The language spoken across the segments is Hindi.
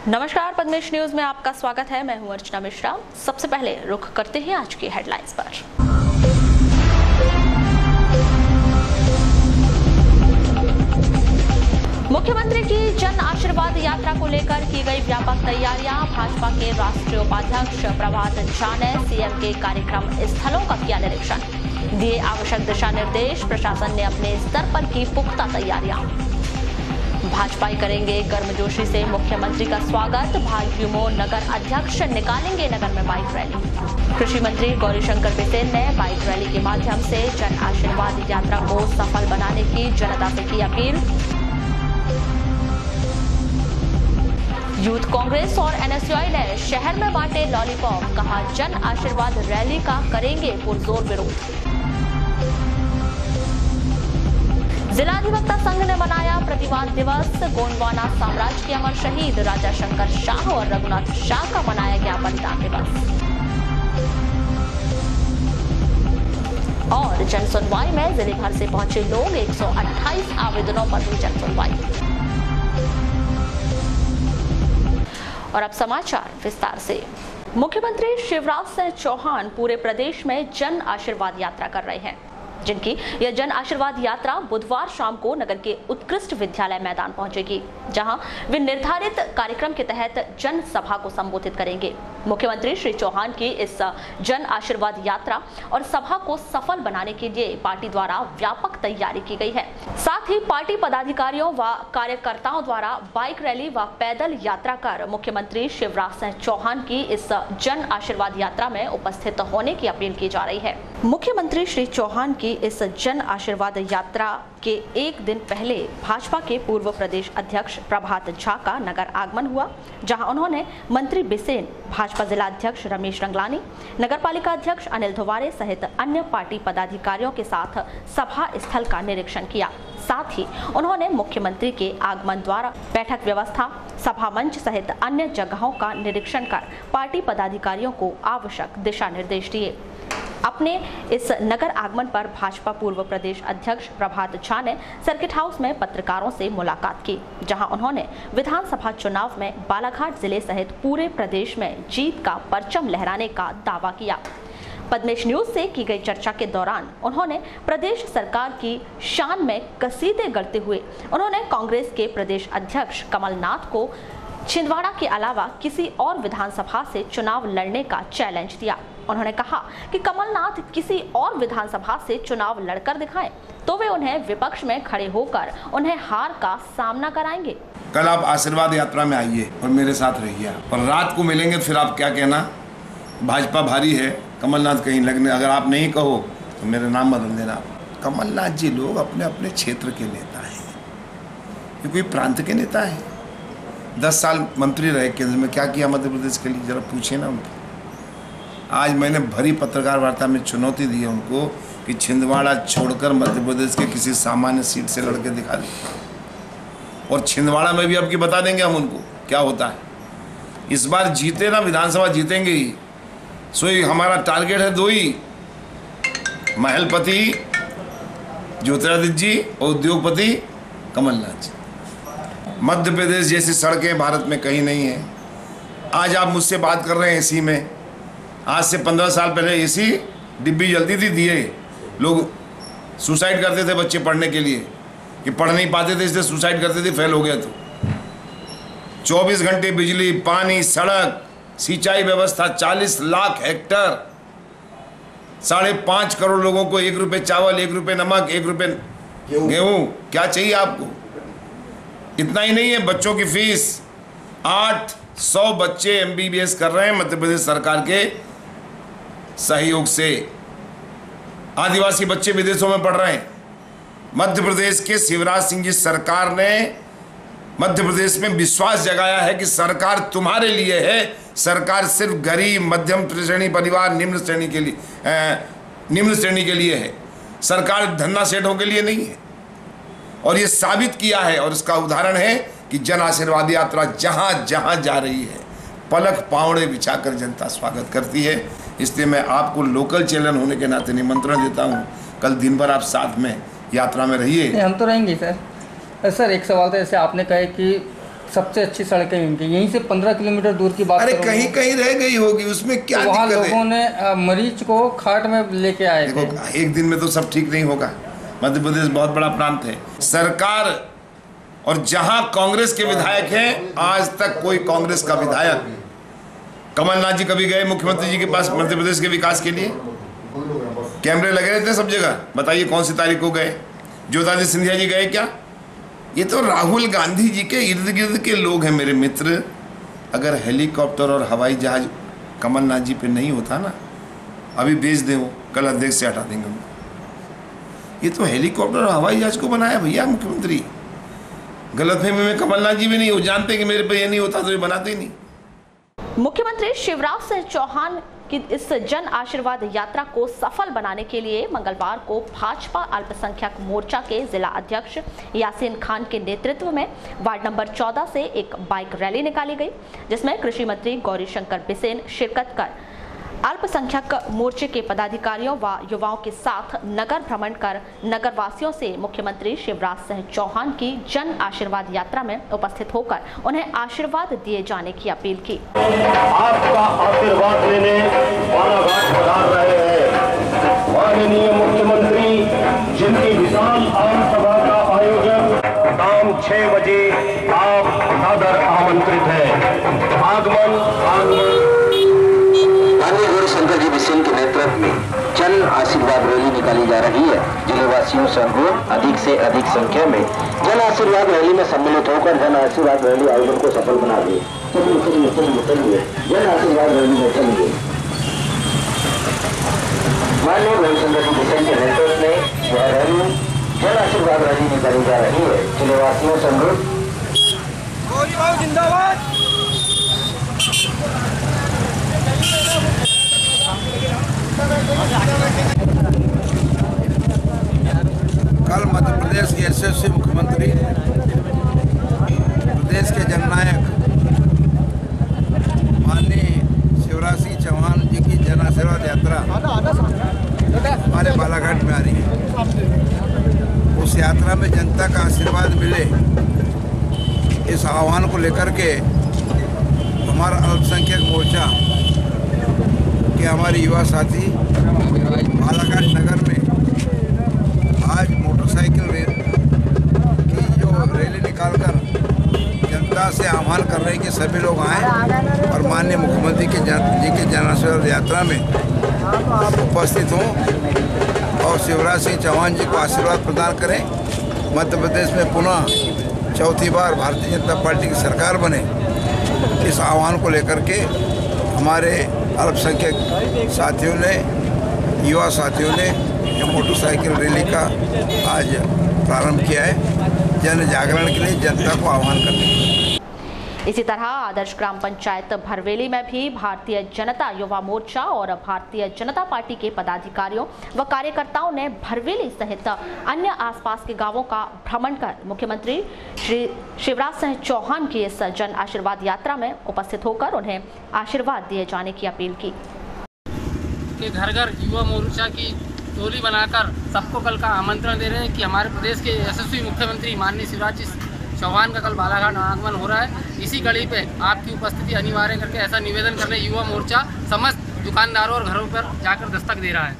नमस्कार, पद्मेश न्यूज में आपका स्वागत है। मैं हूं अर्चना मिश्रा। सबसे पहले रुख करते हैं आज की हेडलाइंस पर। मुख्यमंत्री की जन आशीर्वाद यात्रा को लेकर की गई व्यापक तैयारियां। भाजपा के राष्ट्रीय उपाध्यक्ष प्रभात झा ने सीएम के कार्यक्रम स्थलों का किया निरीक्षण, दिए आवश्यक दिशा निर्देश। प्रशासन ने अपने स्तर पर की पुख्ता तैयारियां। भाजपाई करेंगे गर्मजोशी से मुख्यमंत्री का स्वागत। भाजयुमो नगर अध्यक्ष निकालेंगे नगर में बाइक रैली। कृषि मंत्री गौरीशंकर बिसेन ने बाइक रैली के माध्यम से जन आशीर्वाद यात्रा को सफल बनाने की जनता से की अपील। यूथ कांग्रेस और एनएसयूआई ने शहर में बांटे लॉलीपॉप, कहा जन आशीर्वाद रैली का करेंगे पुरजोर विरोध। जिला अधिवक्ता संघ ने मनाया प्रतिवाद दिवस। गोंडवाना साम्राज्य के अमर शहीद राजा शंकर शाह और रघुनाथ शाह का मनाया गया बलिदान दिवस। और जन सुनवाई में जिले भर से पहुंचे लोग, 128 आवेदनों पर हुई जन सुनवाई। और अब समाचार विस्तार से। मुख्यमंत्री शिवराज सिंह चौहान पूरे प्रदेश में जन आशीर्वाद यात्रा कर रहे हैं, जिनकी यह जन आशीर्वाद यात्रा बुधवार शाम को नगर के उत्कृष्ट विद्यालय मैदान पहुंचेगी, जहां वे निर्धारित कार्यक्रम के तहत जन सभा को संबोधित करेंगे। मुख्यमंत्री श्री चौहान की इस जन आशीर्वाद यात्रा और सभा को सफल बनाने के लिए पार्टी द्वारा व्यापक तैयारी की गई है। साथ ही पार्टी पदाधिकारियों व कार्यकर्ताओं द्वारा बाइक रैली व पैदल यात्रा कर मुख्यमंत्री शिवराज सिंह चौहान की इस जन आशीर्वाद यात्रा में उपस्थित होने की अपील की जा रही है। मुख्यमंत्री श्री चौहान की इस जन आशीर्वाद यात्रा के एक दिन पहले भाजपा के पूर्व प्रदेश अध्यक्ष प्रभात झा का नगर आगमन हुआ, जहां उन्होंने मंत्री बिसेन, भाजपा जिला अध्यक्ष रमेश रंगलानी, नगरपालिका अध्यक्ष अनिल धुवारे सहित अन्य पार्टी पदाधिकारियों के साथ सभा स्थल का निरीक्षण किया। साथ ही उन्होंने मुख्यमंत्री के आगमन द्वारा बैठक व्यवस्था, सभा मंच सहित अन्य जगहों का निरीक्षण कर पार्टी पदाधिकारियों को आवश्यक दिशा निर्देश दिए। अपने इस नगर आगमन पर भाजपा पूर्व प्रदेश अध्यक्ष प्रभात झा ने सर्किट हाउस में पत्रकारों से मुलाकात की, जहां उन्होंने विधानसभा चुनाव में बालाघाट जिले सहित पूरे प्रदेश में जीत का परचम लहराने का दावा किया। पद्मेश न्यूज से की गई चर्चा के दौरान उन्होंने प्रदेश सरकार की शान में कसीदे गढ़ते हुए उन्होंने कांग्रेस के प्रदेश अध्यक्ष कमलनाथ को छिंदवाड़ा के अलावा किसी और विधानसभा से चुनाव लड़ने का चैलेंज दिया। उन्होंने कहा कि कमलनाथ किसी और विधानसभा से चुनाव लड़कर दिखाएं तो वे उन्हें विपक्ष में खड़े होकर उन्हें हार का सामना कराएंगे। कल आप आशीर्वाद यात्रा में आइए और मेरे साथ रहिए, और रात को मिलेंगे फिर आप क्या कहना, भाजपा भारी है, कमलनाथ कहीं लगने, अगर आप नहीं कहो तो मेरा नाम बदल देना। कमलनाथ जी लोग अपने अपने क्षेत्र के नेता हैं, ये कोई प्रांत के नेता है। 10 साल मंत्री रहे केंद्र में, क्या किया मध्य प्रदेश के लिए, जरा पूछिए ना उनको। आज मैंने भरी पत्रकार वार्ता में चुनौती दी है उनको कि छिंदवाड़ा छोड़कर मध्य प्रदेश के किसी सामान्य सीट से लड़के दिखा दें, और छिंदवाड़ा में भी अब की बता देंगे हम उनको क्या होता है। इस बार जीते ना, विधानसभा जीतेंगे ही। सो हमारा टारगेट है 2 ही, महलपति ज्योतिरादित्य जी और उद्योगपति कमलनाथ जी। मध्य प्रदेश जैसी सड़कें भारत में कहीं नहीं है। आज आप मुझसे बात कर रहे हैं एसी में, आज से 15 साल पहले एसी डिब्बी जलती थी, दिए लोग सुसाइड करते थे बच्चे पढ़ने के लिए, कि पढ़ नहीं पाते थे इसलिए सुसाइड करते थे, फेल हो गया तो। 24 घंटे बिजली, पानी, सड़क, सिंचाई व्यवस्था, 40 लाख हेक्टर, 5.5 करोड़ लोगों को 1 रुपये चावल, 1 रुपये नमक, 1 रुपये गेहूँ, क्या चाहिए आपको। इतना ही नहीं है, बच्चों की फीस 800 बच्चे MBBS कर रहे हैं मध्य प्रदेश सरकार के सहयोग से। आदिवासी बच्चे विदेशों में पढ़ रहे हैं। मध्य प्रदेश के शिवराज सिंह जी सरकार ने मध्य प्रदेश में विश्वास जगाया है कि सरकार तुम्हारे लिए है। सरकार सिर्फ गरीब, मध्यम श्रेणी परिवार, निम्न श्रेणी के लिए है। सरकार धन्ना सेठों के लिए नहीं है। और ये साबित किया है, और इसका उदाहरण है कि जन आशीर्वाद यात्रा जहाँ जहाँ जा रही है, पलक पावड़े बिछाकर जनता स्वागत करती है। इसलिए मैं आपको लोकल चैनल होने के नाते निमंत्रण देता हूँ, कल दिन भर आप साथ में यात्रा में रहिए। हम तो रहेंगे सर। सर एक सवाल था, जैसे आपने कहा कि सबसे अच्छी सड़कें इनकी। यहीं से 15 किलोमीटर दूर की बात अरे कहीं कहीं रह गई होगी, उसमें क्या तो वहाँ दिक्कत है? लोगों ने मरीज को खाट में लेके आए थे। देखो, एक दिन में तो सब ठीक नहीं होगा। मध्य प्रदेश बहुत बड़ा प्रांत है। सरकार और जहां कांग्रेस के विधायक हैं, आज तक कोई कांग्रेस का विधायक, कमलनाथ जी कभी गए मुख्यमंत्री जी के पास मध्य प्रदेश के विकास के लिए? कैमरे लगे रहते हैं सब जगह, बताइए कौन सी तारीख को गए? ज्योतिरादित्य सिंधिया जी गए क्या? ये तो राहुल गांधी जी के इर्द गिर्द के लोग हैं मेरे मित्र। अगर हेलीकॉप्टर और हवाई जहाज कमलनाथ जी पे नहीं होता ना, अभी बेच दें, वो कल अध्यक्ष से हटा देंगे उनको। ये तो हेलीकॉप्टर और हवाई जहाज को बनाया भैया मुख्यमंत्री। गलतफहमी में कमलनाथ जी भी नहीं हो, जानते कि मेरे पे ये नहीं होता तो ये बनाते ही नहीं। मुख्यमंत्री शिवराज सिंह चौहान की इस जन आशीर्वाद यात्रा को सफल बनाने के लिए मंगलवार को भाजपा अल्पसंख्यक मोर्चा के जिला अध्यक्ष यासीन खान के नेतृत्व में वार्ड नंबर 14 से एक बाइक रैली निकाली गई, जिसमें कृषि मंत्री गौरीशंकर बिसेन शिरकत कर अल्पसंख्यक मोर्चे के पदाधिकारियों व युवाओं के साथ नगर भ्रमण कर नगरवासियों से मुख्यमंत्री शिवराज सिंह चौहान की जन आशीर्वाद यात्रा में उपस्थित होकर उन्हें आशीर्वाद दिए जाने की अपील की। आपका आशीर्वाद लेने बालाघाट पधार रहे हैं माननीय मुख्यमंत्री, जिनकी विशाल आम सभा का आयोजन शाम 6 बजे आप सादर आमंत्रित हैं। आगमन माननीय गौरीशंकर जी बिसेन के नेतृत्व में जन आशीर्वाद रैली निकाली जा रही है। जिलेवासियों से अनुरोध अधिक से अधिक संख्या में जन आशीर्वाद रैली में सम्मिलित होकर जन आशीर्वाद रैली आयोजन को सफल बना दिए। चलिए जन आशीर्वाद रैली में चलिए। माननीय गौरीशंकर जी बिसेन के नेतृत्व में यह रैली जन आशीर्वाद रैली निकाली जा रही है। जिलेवासियों से अनुरोध। जिंदाबाद। कल मध्य प्रदेश के यशस्वी मुख्यमंत्री, प्रदेश के जननायक माननीय शिवराज सिंह चौहान जी की जन आशीर्वाद यात्रा हमारे बालाघाट में आ रही है। उस यात्रा में जनता का आशीर्वाद मिले, इस आह्वान को लेकर के हमारा अल्पसंख्यक मोर्चा के हमारे युवा साथी बालाघाट नगर में आज मोटरसाइकिल की जो रैली निकालकर जनता से आह्वान कर रहे हैं कि सभी लोग आएं और माननीय मुख्यमंत्री जी के जन आशीर्वाद यात्रा में उपस्थित हों और शिवराज सिंह चौहान जी को आशीर्वाद प्रदान करें। मध्य प्रदेश में पुनः चौथी बार भारतीय जनता पार्टी की सरकार बने, इस आह्वान को लेकर के हमारे अल्पसंख्यक साथियों ने, युवा साथियों ने यह मोटरसाइकिल रैली का आज प्रारंभ किया है, जन जागरण के लिए, जनता को आह्वान करने के लिए। इसी तरह आदर्श ग्राम पंचायत भरवेली में भी भारतीय जनता युवा मोर्चा और भारतीय जनता पार्टी के पदाधिकारियों व कार्यकर्ताओं ने भरवेली सहित अन्य आसपास के गांवों का भ्रमण कर मुख्यमंत्री श्री शिवराज सिंह चौहान की इस जन आशीर्वाद यात्रा में उपस्थित होकर उन्हें आशीर्वाद दिए जाने की अपील की। घर घर युवा मोर्चा की टोली बनाकर सबको कल का आमंत्रण दे रहे हैं कि हमारे प्रदेश के यशस्वी मुख्यमंत्री माननीय शिवराज चौहान का कल बालाघाट आगमन हो रहा है। इसी कड़ी पे आपकी उपस्थिति अनिवार्य करके ऐसा निवेदन करने युवा मोर्चा समस्त दुकानदारों और घरों पर जाकर दस्तक दे रहा है।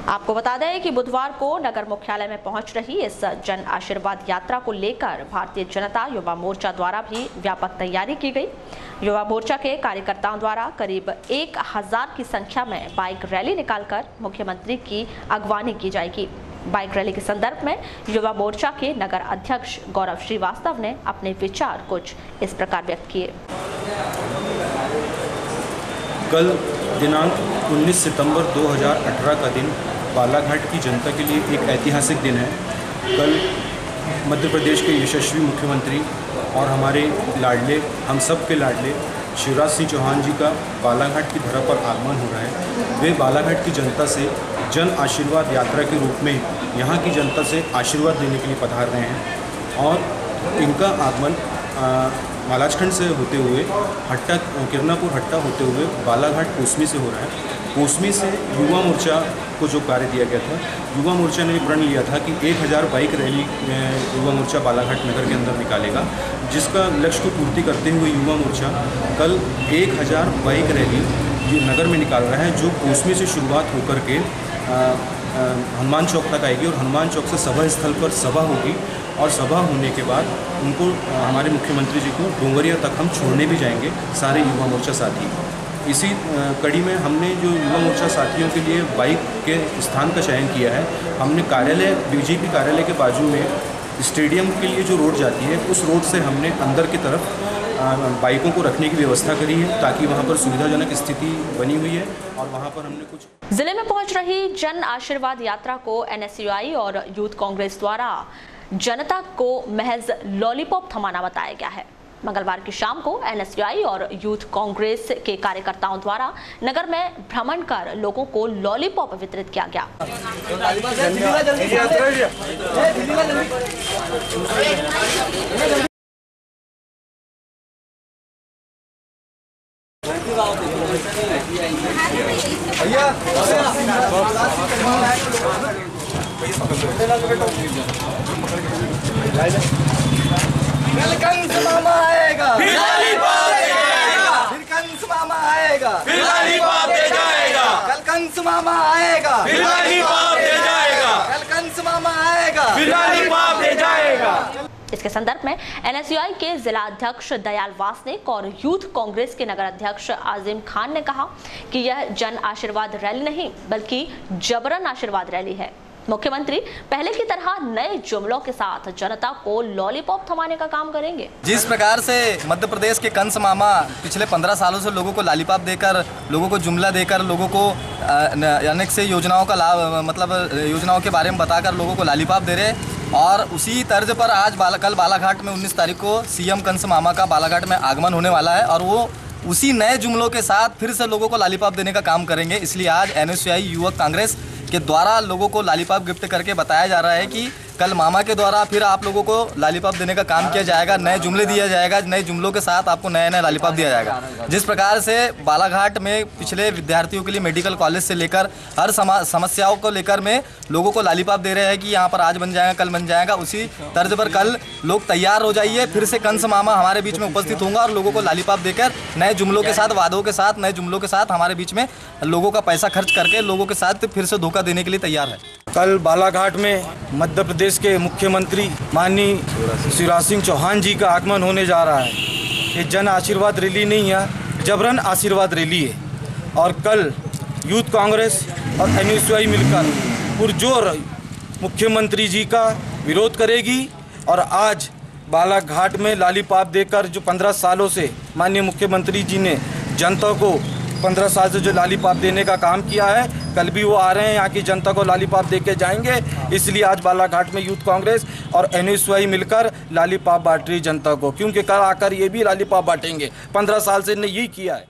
आपको बता दें कि बुधवार को नगर मुख्यालय में पहुंच रही इस जन आशीर्वाद यात्रा को लेकर भारतीय जनता युवा मोर्चा द्वारा भी व्यापक तैयारी की गई। युवा मोर्चा के कार्यकर्ताओं द्वारा करीब 1000 की संख्या में बाइक रैली निकालकर मुख्यमंत्री की अगवानी की जाएगी। बाइक रैली के संदर्भ में युवा मोर्चा के नगर अध्यक्ष गौरव श्रीवास्तव ने अपने विचार कुछ इस प्रकार व्यक्त किए। कल दिनांक 19 सितंबर 2018 का दिन बालाघाट की जनता के लिए एक ऐतिहासिक दिन है। कल मध्य प्रदेश के यशस्वी मुख्यमंत्री और हमारे लाडले, हम सब के लाडले शिवराज सिंह चौहान जी का बालाघाट की धरा पर आगमन हो रहा है। वे बालाघाट की जनता से जन आशीर्वाद यात्रा के रूप में यहाँ की जनता से आशीर्वाद लेने के लिए पधार रहे हैं और इनका आगमन महाराजखंड से होते हुए किरनापुर हट्टा होते हुए बालाघाट कोसमी से हो रहा है। कोसमी से युवा मोर्चा को जो कार्य दिया गया था, युवा मोर्चा ने प्रण लिया था कि 1000 बाइक रैली युवा मोर्चा बालाघाट नगर के अंदर निकालेगा, जिसका लक्ष्य को पूर्ति करते हुए युवा मोर्चा कल 1000 बाइक रैली ये नगर में निकाल रहा है, जो कोसमे से शुरुआत होकर के हनुमान चौक तक आएगी और हनुमान चौक से सभा स्थल पर सभा होगी और सभा होने के बाद उनको हमारे मुख्यमंत्री जी को डोंगरिया तक हम छोड़ने भी जाएंगे, सारे युवा मोर्चा साथी। इसी कड़ी में हमने जो युवा मोर्चा साथियों के लिए बाइक के स्थान का चयन किया है, हमने कार्यालय बीजेपी कार्यालय के बाजू में स्टेडियम के लिए जो रोड जाती है, उस रोड से हमने अंदर की तरफ बाइकों को रखने की व्यवस्था करी है, ताकि वहां पर सुविधाजनक स्थिति बनी हुई है और वहां पर हमने कुछ। जिले में पहुंच रही जन आशीर्वाद यात्रा को NSUI और यूथ कांग्रेस द्वारा जनता को महज लॉलीपॉप थमाना बताया गया है। मंगलवार की शाम को NSUI और यूथ कांग्रेस के कार्यकर्ताओं द्वारा नगर में भ्रमण कर लोगों को लॉलीपॉप वितरित किया गया। कल कंस मामा आएगा, फिर लॉलीपॉप दे जाएगा, फिर कंस मामा आएगा, फिर लॉलीपॉप दे जाएगा, कल कंस मामा आएगा, फिर लॉलीपॉप दे जाएगा, कल कंस मामा आएगा, फिर लॉलीपॉप दे जाएगा। इसके संदर्भ में NSUI के जिला अध्यक्ष दयाल वासनिक और यूथ कांग्रेस के नगर अध्यक्ष आजिम खान ने कहा कि यह जन आशीर्वाद रैली नहीं बल्कि जबरन आशीर्वाद रैली है। मुख्यमंत्री पहले की तरह नए जुमलों के साथ जनता को लॉलीपॉप थमाने का काम करेंगे। जिस प्रकार से मध्य प्रदेश के कंस मामा पिछले 15 सालों से लोगों को लॉलीपॉप देकर, लोगों को जुमला देकर, लोगों को अनेक से योजनाओं का लाभ, मतलब योजनाओं के बारे में बताकर लोगों को लॉलीपॉप दे रहे, और उसी तर्ज पर आज कल बालाघाट में 19 तारीख को CM कंस मामा का बालाघाट में आगमन होने वाला है और वो उसी नए जुमलों के साथ फिर से लोगों को लॉलीपॉप देने का काम करेंगे। इसलिए आज NSUI युवक कांग्रेस के द्वारा लोगों को लॉलीपॉप गिफ्ट करके बताया जा रहा है कि कल मामा के द्वारा फिर आप लोगों को लॉलीपॉप देने का काम किया जाएगा, नए जुमले दिया जाएगा, नए जुमलों के साथ आपको नया नया लॉलीपॉप दिया जाएगा। जिस प्रकार से बालाघाट में पिछले विद्यार्थियों के लिए मेडिकल कॉलेज से लेकर हर समस्याओं को लेकर में लोगों को लॉलीपॉप दे रहे हैं कि यहाँ पर आज बन जाएगा, कल बन जाएगा, उसी तर्ज पर कल लोग तैयार हो जाइए, फिर से कंस मामा हमारे बीच में उपस्थित होंगे और लोगों को लॉलीपॉप देकर नए जुमलों के साथ, वादों के साथ, नए जुमलों के साथ हमारे बीच में लोगों का पैसा खर्च करके लोगों के साथ फिर से धोखा देने के लिए तैयार है। कल बालाघाट में मध्य प्रदेश के मुख्यमंत्री माननीय शिवराज सिंह चौहान जी का आगमन होने जा रहा है। ये जन आशीर्वाद रैली नहीं है, जबरन आशीर्वाद रैली है। और कल यूथ कांग्रेस और NSUI मिलकर पुरजोर मुख्यमंत्री जी का विरोध करेगी और आज बालाघाट में लॉलीपॉप देकर जो 15 सालों से माननीय मुख्यमंत्री जी ने जनता को 15 साल से जो लॉलीपॉप देने का काम किया है, कल भी वो आ रहे हैं, यहाँ की जनता को लॉलीपॉप दे के जाएंगे। इसलिए आज बालाघाट में यूथ कांग्रेस और NSUI मिलकर लॉलीपॉप बांट रही जनता को, क्योंकि कल आकर ये भी लॉलीपॉप बांटेंगे। 15 साल से इन्होंने यही किया है।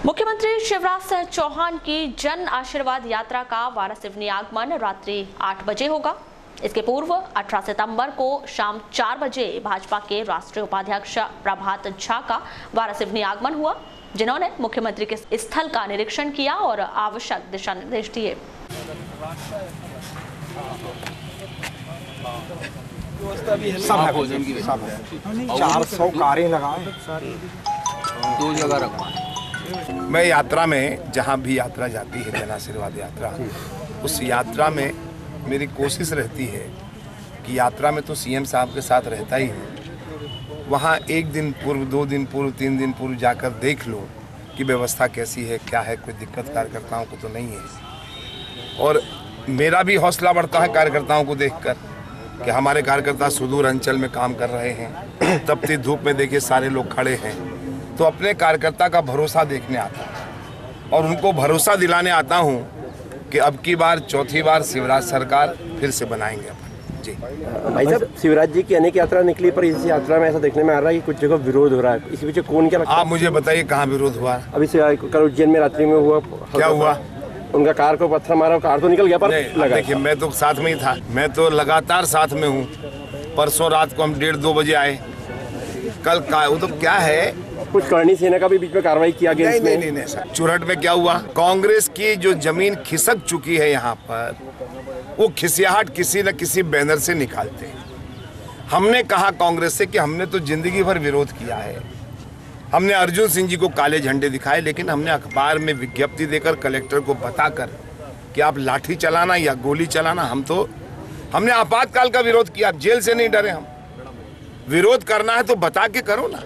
मुख्यमंत्री शिवराज सिंह चौहान की जन आशीर्वाद यात्रा का वारासिवनी आगमन रात्रि 8 बजे होगा। इसके पूर्व 18 सितंबर को शाम 4 बजे भाजपा के राष्ट्रीय उपाध्यक्ष प्रभात झा का वारासिवनी आगमन हुआ, जिन्होंने मुख्यमंत्री के स्थल का निरीक्षण किया और आवश्यक दिशा निर्देश दिए। सब है 400 कारें लगाए, 2 जगह रखवाएं। मैं यात्रा में जहाँ भी यात्रा जाती है, जन आशीर्वाद यात्रा, उस यात्रा में मेरी कोशिश रहती है कि यात्रा में तो CM साहब के साथ रहता ही हूँ, वहाँ 1 दिन पूर्व, 2 दिन पूर्व, 3 दिन पूर्व जाकर देख लो कि व्यवस्था कैसी है, क्या है, कोई दिक्कत कार्यकर्ताओं को तो नहीं है। और मेरा भी हौसला बढ़ता है कार्यकर्ताओं को देखकर कि हमारे कार्यकर्ता सुदूर अंचल में काम कर रहे हैं, तपती धूप में देखिए सारे लोग खड़े हैं, तो अपने कार्यकर्ता का भरोसा देखने आता हूँ और उनको भरोसा दिलाने आता हूँ कि अब की बार, चौथी बार शिवराज सरकार फिर से बनाएंगे। जी भाई साहब, शिवराज जी की अनेक यात्रा निकली, पर इस यात्रा में ऐसा देखने में आ रहा है कि कुछ जगह विरोध हो रहा है। इस पीछे कौन क्या लगता है? आप मुझे बताइए कहाँ विरोध हुआ? अभी से कल उज्जैन में रात्रि में हुआ। क्या हुआ? उनका कार को पत्थर मारा, कार तो निकल गया पर लगा। देखिए, मैं तो साथ में ही था, मैं तो लगातार साथ में हूँ। परसों रात को हम 1:30-2 बजे आए। कल का वो तो क्या है, कुछ करणी सेना का भी बीच में कार्रवाई किया गया? नहीं सर, चुरहट में क्या हुआ, कांग्रेस की जो जमीन खिसक चुकी है यहाँ पर, वो खिसियाहट किसी न किसी बैनर से निकालते हैं। हमने कहा कांग्रेस से कि हमने तो जिंदगी भर विरोध किया है, हमने अर्जुन सिंह जी को काले झंडे दिखाए, लेकिन हमने अखबार में विज्ञप्ति देकर कलेक्टर को बताकर कि आप लाठी चलाना या गोली चलाना, हमने आपातकाल का विरोध किया। जेल से नहीं डरे हम। विरोध करना है तो बता के करो ना।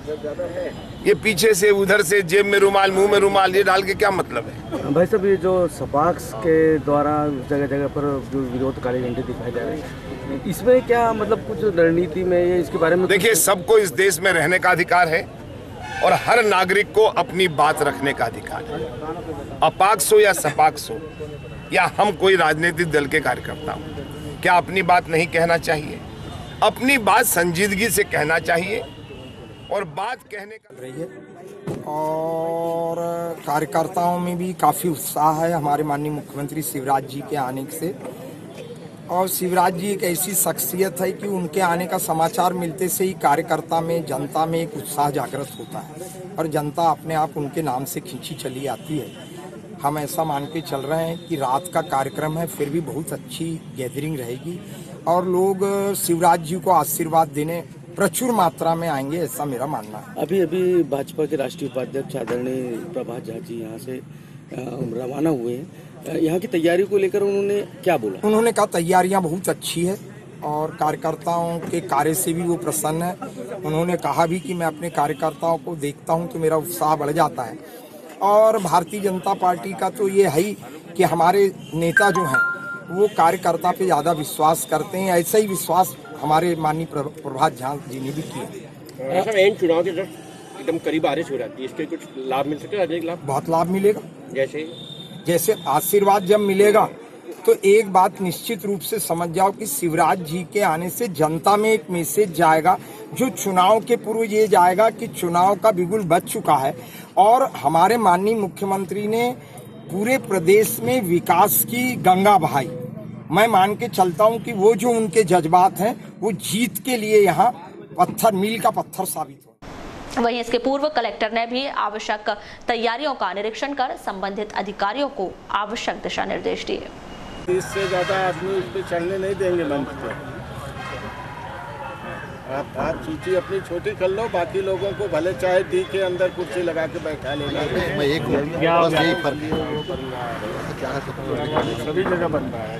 ये पीछे से उधर से जेब में रुमाल मुंह में रुमाल ये डाल के क्या मतलब है? भाई साहब, ये जो सपाक्स के द्वारा जगह जगह पर जो विरोध काले झंडे दिखाए जा रहे हैं, इसमें क्या मतलब कुछ रणनीति में ये इसके बारे में? देखिए, सबको इस देश में रहने का अधिकार है और हर नागरिक को अपनी बात रखने का अधिकार है। अपाक्स हो या सपाक्स हो या हम कोई राजनीतिक दल के कार्यकर्ता हो, क्या अपनी बात नहीं कहना चाहिए? अपनी बात संजीदगी से कहना चाहिए और बात कहने का रही है। और कार्यकर्ताओं में भी काफ़ी उत्साह है हमारे माननीय मुख्यमंत्री शिवराज जी के आने से। और शिवराज जी एक ऐसी शख्सियत है कि उनके आने का समाचार मिलते से ही कार्यकर्ता में, जनता में एक उत्साह जागृत होता है और जनता अपने आप उनके नाम से खींची चली आती है। हम ऐसा मान के चल रहे हैं कि रात का कार्यक्रम है, फिर भी बहुत अच्छी गैदरिंग रहेगी और लोग शिवराज जी को आशीर्वाद देने प्रचुर मात्रा में आएंगे, ऐसा मेरा मानना है। अभी भाजपा के राष्ट्रीय उपाध्यक्ष आदरणीय प्रभात झा जी यहाँ से रवाना हुए हैं। यहाँ की तैयारी को लेकर उन्होंने क्या बोला? उन्होंने कहा तैयारियाँ बहुत अच्छी है और कार्यकर्ताओं के कार्य से भी वो प्रसन्न है। उन्होंने कहा भी कि मैं अपने कार्यकर्ताओं को देखता हूँ तो मेरा उत्साह बढ़ जाता है। और भारतीय जनता पार्टी का तो ये है ही कि हमारे नेता जो हैं वो कार्यकर्ता पे ज़्यादा विश्वास करते हैं। ऐसा ही विश्वास हमारे माननीय प्रभात झा जी ने भी किया। एंड चुनाव के एकदम करीब बारिश हो जाती है, इसके कुछ लाभ मिल सकते हैं? लाभ, बहुत लाभ मिलेगा। जैसे आशीर्वाद जब मिलेगा तो एक बात निश्चित रूप से समझ जाओ कि शिवराज जी के आने से जनता में एक मैसेज जाएगा जो चुनाव के पूर्व ये जाएगा कि चुनाव का बिगुल बज चुका है और हमारे माननीय मुख्यमंत्री ने पूरे प्रदेश में विकास की गंगा बहाई। मैं मान के चलता हूं कि वो जो उनके जज्बात हैं वो जीत के लिए यहाँ पत्थर, मील का पत्थर साबित हो। वहीं इसके पूर्व कलेक्टर ने भी आवश्यक तैयारियों का निरीक्षण कर संबंधित अधिकारियों को आवश्यक दिशा निर्देश दिए। इससे ज्यादा आदमी उस पर चलने नहीं देंगे मंच पे। आप सूची अपनी छोटी कर लो, बाकी लोगों को भले चाहे डी के अंदर कुर्सी लगा के बैठा लेना। मैं एक सभी जगह बन रहा है।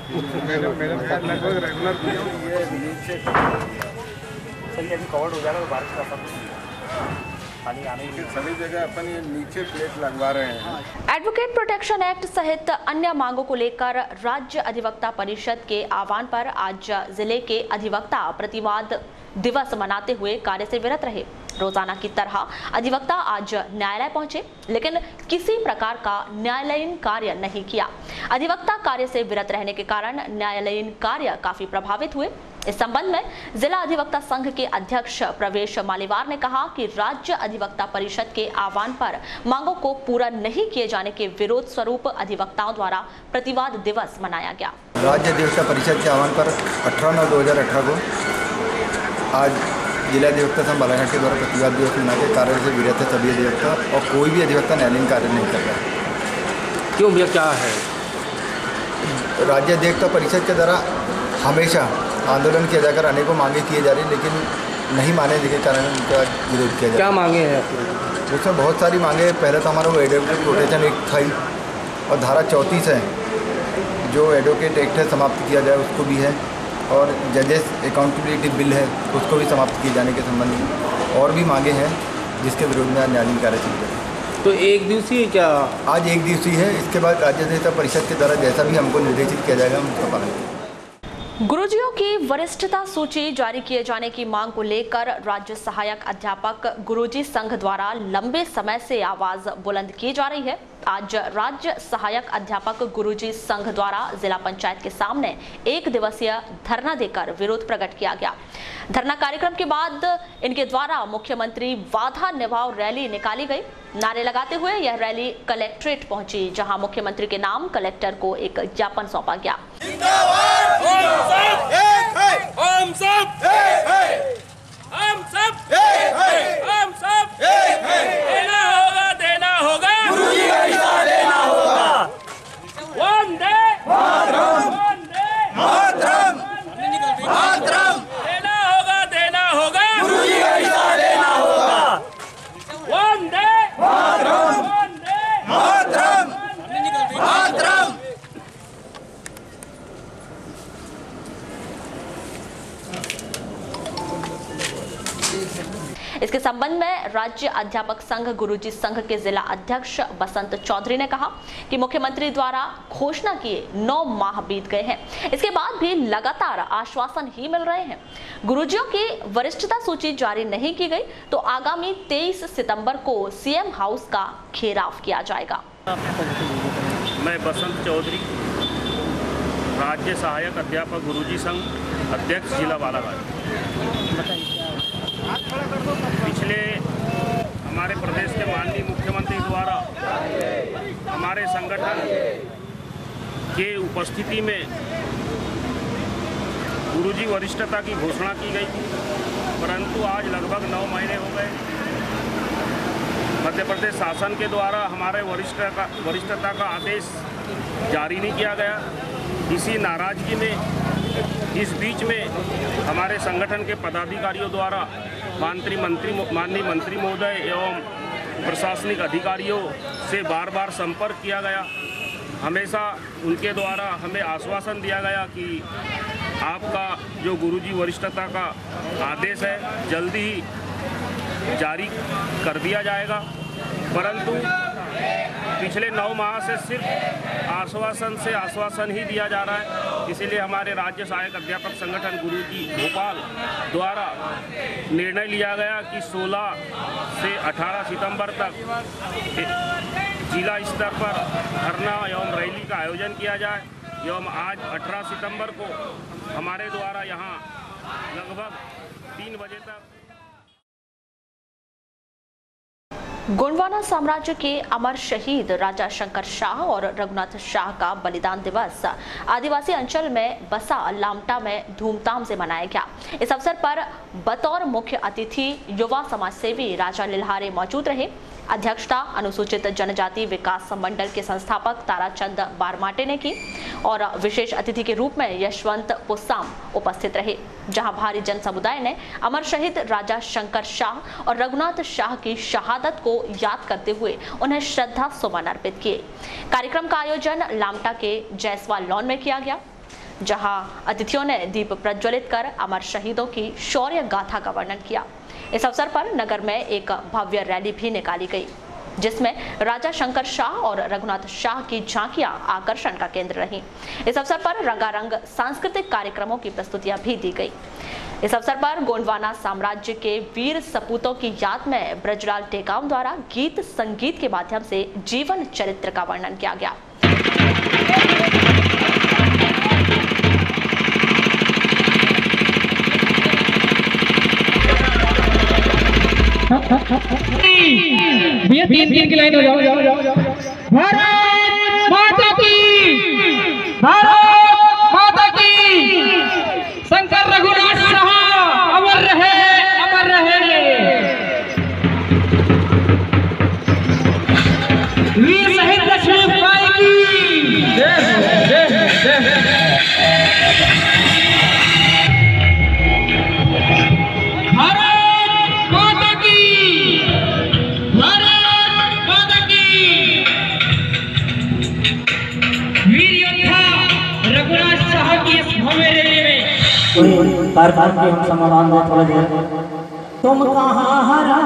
लगभग रेगुलर कवर्ड हो जाएगा बारिश का पानी आने के सभी जगह अपन ये नीचे प्लेट लगवा रहे हैं। एडवोकेट प्रोटेक्शन एक्ट सहित अन्य मांगों को लेकर राज्य अधिवक्ता परिषद के आह्वान पर आज जिले के अधिवक्ता प्रतिवाद दिवस मनाते हुए कार्य से विरत रहे। रोजाना की तरह अधिवक्ता आज न्यायालय पहुंचे, लेकिन किसी प्रकार का न्यायालयीन कार्य नहीं किया। अधिवक्ता कार्य से विरत रहने के कारण न्यायालयीन कार्य काफी प्रभावित हुए। इस संबंध में जिला अधिवक्ता संघ के अध्यक्ष प्रवेश मालीवार ने कहा कि राज्य अधिवक्ता परिषद के आह्वान पर मांगों को पूरा नहीं किए जाने के विरोध स्वरूप अधिवक्ताओं द्वारा प्रतिवाद दिवस मनाया गया। राज्य अधिवक्ता परिषद के आह्वान पर 18/9/2018 को आज जिला अधिवक्ता संघ बालाघाट के द्वारा प्रतिवाद दिवस मनाकर कार्य से विरत है सभी अधिवक्ता और कोई भी अधिवक्ता न्यायालयीन कार्य नहीं कर रहा। क्यों भैया, क्या है? राज्य अधिवक्ता परिषद के द्वारा हमेशा आंदोलन किया जाकर अनेकों मांगे किए जा रही, लेकिन नहीं माने के कारण उनका विरोध किया जा रहा है। क्या मांगे हैं? उसमें बहुत सारी मांगे। पहले तो हमारा वो एडवोकेट प्रोटेक्शन एक्ट था ही और धारा 34 है जो एडवोकेट एक्ट है समाप्त किया जाए, उसको भी है। और जजेस अकाउंटेबिलिटी बिल है, उसको भी समाप्त किए जाने के संबंध में और भी मांगे हैं जिसके विरोध में न्यायालयीन कार्य चल रहा है। तो एक दिवसीय क्या? आज एक दिवसीय है। इसके बाद राज्य अधिवक्ता परिषद के द्वारा जैसा भी हमको निर्देशित किया जाएगा हम उसका पालन करेंगे। गुरुजियों की वरिष्ठता सूची जारी किए जाने की मांग को लेकर राज्य सहायक अध्यापक गुरुजी संघ द्वारा लंबे समय से आवाज बुलंद की जा रही है। आज राज्य सहायक अध्यापक गुरुजी संघ द्वारा जिला पंचायत के सामने 1 दिवसीय धरना देकर विरोध प्रकट किया गया। धरना कार्यक्रम के बाद इनके द्वारा मुख्यमंत्री वादा निभाओ रैली निकाली गई। नारे लगाते हुए यह रैली कलेक्ट्रेट पहुंची, जहां मुख्यमंत्री के नाम कलेक्टर को एक ज्ञापन सौंपा गया। हम सब इसके संबंध में राज्य अध्यापक संघ गुरुजी संघ के जिला अध्यक्ष बसंत चौधरी ने कहा कि मुख्यमंत्री द्वारा घोषणा किए 9 माह बीत गए हैं, इसके बाद भी लगातार आश्वासन ही मिल रहे हैं। गुरुजियों की वरिष्ठता सूची जारी नहीं की गई तो आगामी 23 सितंबर को सीएम हाउस का घेराव किया जाएगा। मैं बसंत चौधरी, राज्य सहायक अध्यापक गुरुजी संघ, अध्यक्ष जिला बालाघाट। पिछले हमारे प्रदेश के माननीय मुख्यमंत्री द्वारा हमारे संगठन के उपस्थिति में गुरुजी वरिष्ठता की घोषणा की गई थी, परंतु आज लगभग 9 महीने हो गए। मध्य प्रदेश शासन के द्वारा हमारे वरिष्ठता का आदेश जारी नहीं किया गया। इसी नाराजगी में इस बीच में हमारे संगठन के पदाधिकारियों द्वारा माननीय मंत्री महोदय एवं प्रशासनिक अधिकारियों से बार बार संपर्क किया गया। हमेशा उनके द्वारा हमें आश्वासन दिया गया कि आपका जो गुरुजी वरिष्ठता का आदेश है जल्दी ही जारी कर दिया जाएगा, परंतु पिछले 9 माह से सिर्फ आश्वासन ही दिया जा रहा है। इसीलिए हमारे राज्य सहायक अध्यापक संगठन गुरुजी भोपाल द्वारा निर्णय लिया गया कि 16 से 18 सितंबर तक जिला स्तर पर धरना एवं रैली का आयोजन किया जाए एवं आज 18 सितंबर को हमारे द्वारा यहाँ लगभग 3 बजे तक गोंडवाना साम्राज्य के अमर शहीद राजा शंकर शाह और रघुनाथ शाह का बलिदान दिवस आदिवासी अंचल में बसा लामटा में धूमधाम से मनाया गया। इस अवसर पर बतौर मुख्य अतिथि युवा समाज सेवी राजा लिल्हारे मौजूद रहे। अध्यक्षता अनुसूचित जनजाति विकास मंडल के संस्थापक ताराचंद बारमाटे ने की और विशेष अतिथि के रूप में यशवंत पुस्साम उपस्थित रहे, जहां भारी जन समुदाय ने अमर शहीद राजा शंकर शाह और रघुनाथ शाह की शहादत को याद करते हुए उन्हें श्रद्धा सुमन अर्पित किए। कार्यक्रम का आयोजन लामटा के जयसवाल लॉन में किया गया, जहां अतिथियों ने दीप प्रज्वलित कर अमर शहीदों की शौर्य गाथा का वर्णन किया। इस अवसर पर नगर में एक भव्य रैली भी निकाली गई, जिसमें राजा शंकर शाह और रघुनाथ शाह की झांकियां आकर्षण का केंद्र रहीं। इस अवसर पर रंगारंग सांस्कृतिक कार्यक्रमों की प्रस्तुतियां भी दी गई। इस अवसर पर गोंडवाना साम्राज्य के वीर सपूतों की याद में ब्रजलाल टेकाम द्वारा गीत संगीत के माध्यम से जीवन चरित्र का वर्णन किया गया। भैया 3 की लाइन हो जाओ। भारत माता की, भारत माता की। शंकर रघुनाथ शाह अमर रहे, अमर रहे। वीर शहीद लक्ष्मी बाई की जय। कार्यक्रम के हम समाधान में थोड़ी देर तुम कहाँ हरा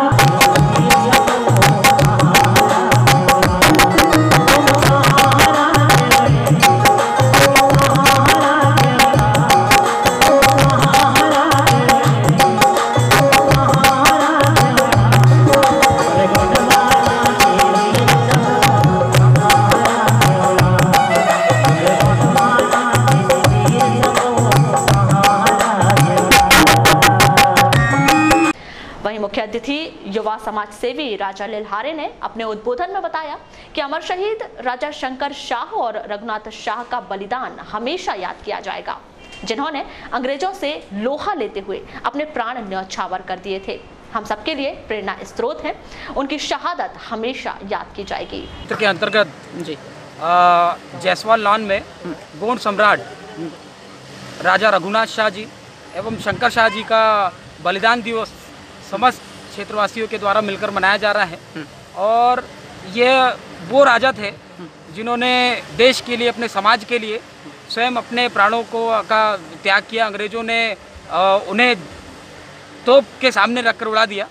अतिथि युवा समाज सेवी राजा लिल्हारे ने अपने उद्बोधन में बताया कि अमर शहीद राजा शंकर शाह और रघुनाथ शाह का बलिदान हमेशा याद किया जाएगा, जिन्होंने अंग्रेजों से लोहा लेते हुए अपने प्राण न्यौछावर कर दिए थे। हम सबके लिए प्रेरणा स्रोत हैं। उनकी शहादत हमेशा याद की जाएगी। के अंतर्गत जी जयसवाल लॉन में गोंड सम्राट राजा रघुनाथ शाह जी एवं शंकर शाह जी का बलिदान दिवस समस्त क्षेत्रवासियों के द्वारा मिलकर मनाया जा रहा है। और ये वो राजा थे जिन्होंने देश के लिए, अपने समाज के लिए स्वयं अपने प्राणों का त्याग किया। अंग्रेजों ने उन्हें तोप के सामने रखकर उड़ा दिया।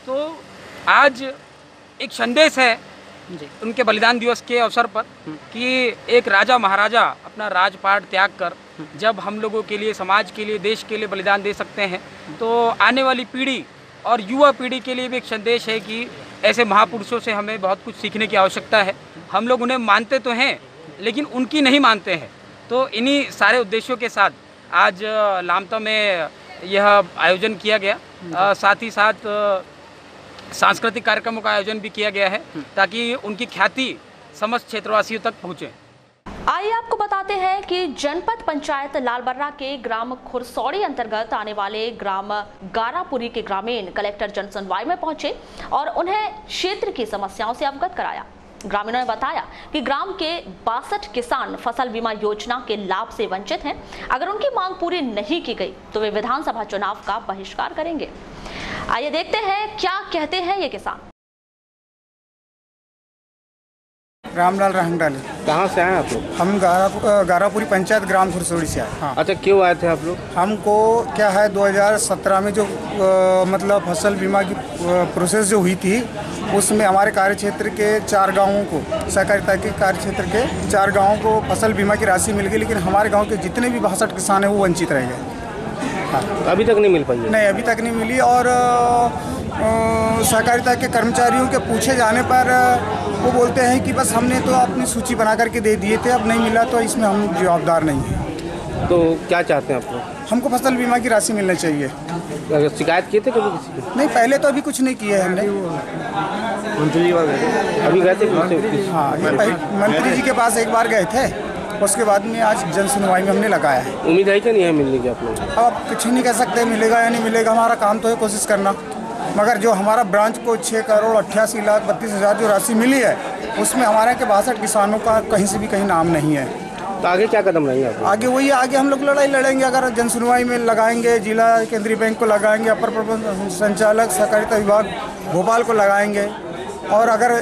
तो आज एक संदेश है उनके बलिदान दिवस के अवसर पर कि एक राजा महाराजा अपना राजपाट त्याग कर जब हम लोगों के लिए, समाज के लिए, देश के लिए बलिदान दे सकते हैं, तो आने वाली पीढ़ी और युवा पीढ़ी के लिए भी एक संदेश है कि ऐसे महापुरुषों से हमें बहुत कुछ सीखने की आवश्यकता है। हम लोग उन्हें मानते तो हैं लेकिन उनकी नहीं मानते हैं। तो इन्हीं सारे उद्देश्यों के साथ आज लामता में यह आयोजन किया गया। साथ ही साथ सांस्कृतिक कार्यक्रमों का आयोजन भी किया गया है ताकि उनकी ख्याति समस्त क्षेत्रवासियों तक पहुँचे। आइए आपको बताते हैं कि जनपद पंचायत लालबर्रा के ग्राम खुरसौड़ी अंतर्गत आने वाले ग्राम गारापुरी के ग्रामीण कलेक्टर जनसुनवाई में पहुंचे और उन्हें क्षेत्र की समस्याओं से अवगत कराया। ग्रामीणों ने बताया कि ग्राम के 62 किसान फसल बीमा योजना के लाभ से वंचित हैं। अगर उनकी मांग पूरी नहीं की गई तो वे विधानसभा चुनाव का बहिष्कार करेंगे। आइए देखते हैं क्या कहते हैं ये किसान। रामलाल रहंगडाले। कहाँ से आए आप लोग? हम गारापुरी पंचायत ग्राम खुरसोड़ी से आए। हाँ। अच्छा, क्यों आए थे आप लोग? हमको क्या है 2017 में जो मतलब फसल बीमा की प्रोसेस जो हुई थी उसमें हमारे कार्य क्षेत्र के 4 गांवों को, सहकारिता के कार्य क्षेत्र के 4 गांवों को फसल बीमा की राशि मिल गई, लेकिन हमारे गाँव के जितने भी 62 किसान हैं वो वंचित रह गए। हाँ। अभी तक नहीं मिल पाई? नहीं, अभी तक नहीं मिली। और सहकारिता के कर्मचारियों के पूछे जाने पर वो बोलते हैं कि बस हमने तो अपनी सूची बना करके दे दिए थे, अब नहीं मिला तो इसमें हम जवाबदार नहीं हैं। तो क्या चाहते हैं आप लोग? हमको फसल बीमा की राशि मिलनी चाहिए। शिकायत किए थे कभी किसी को? नहीं, पहले तो अभी कुछ नहीं किया है हमने। मंत्री जी अभी गए थे? हाँ, मंत्री जी के पास एक बार गए थे, उसके बाद में आज जन सुनवाई में हमने लगाया है। उम्मीद है कि नहीं है मिलने की आप लोग? अब आप कुछ नहीं कह सकते मिलेगा या नहीं मिलेगा, हमारा काम तो है कोशिश करना। मगर जो हमारा ब्रांच को 6,88,32,000 जो राशि मिली है उसमें हमारे के 62 किसानों का कहीं से भी कहीं नाम नहीं है। तो आगे क्या कदम रहेंगे आप? आगे वही, आगे हम लोग लड़ाई लड़ेंगे। अगर जन सुनवाई में लगाएंगे, जिला केंद्रीय बैंक को लगाएंगे, अपर प्रबंध संचालक सहकारिता विभाग भोपाल को लगाएंगे, और अगर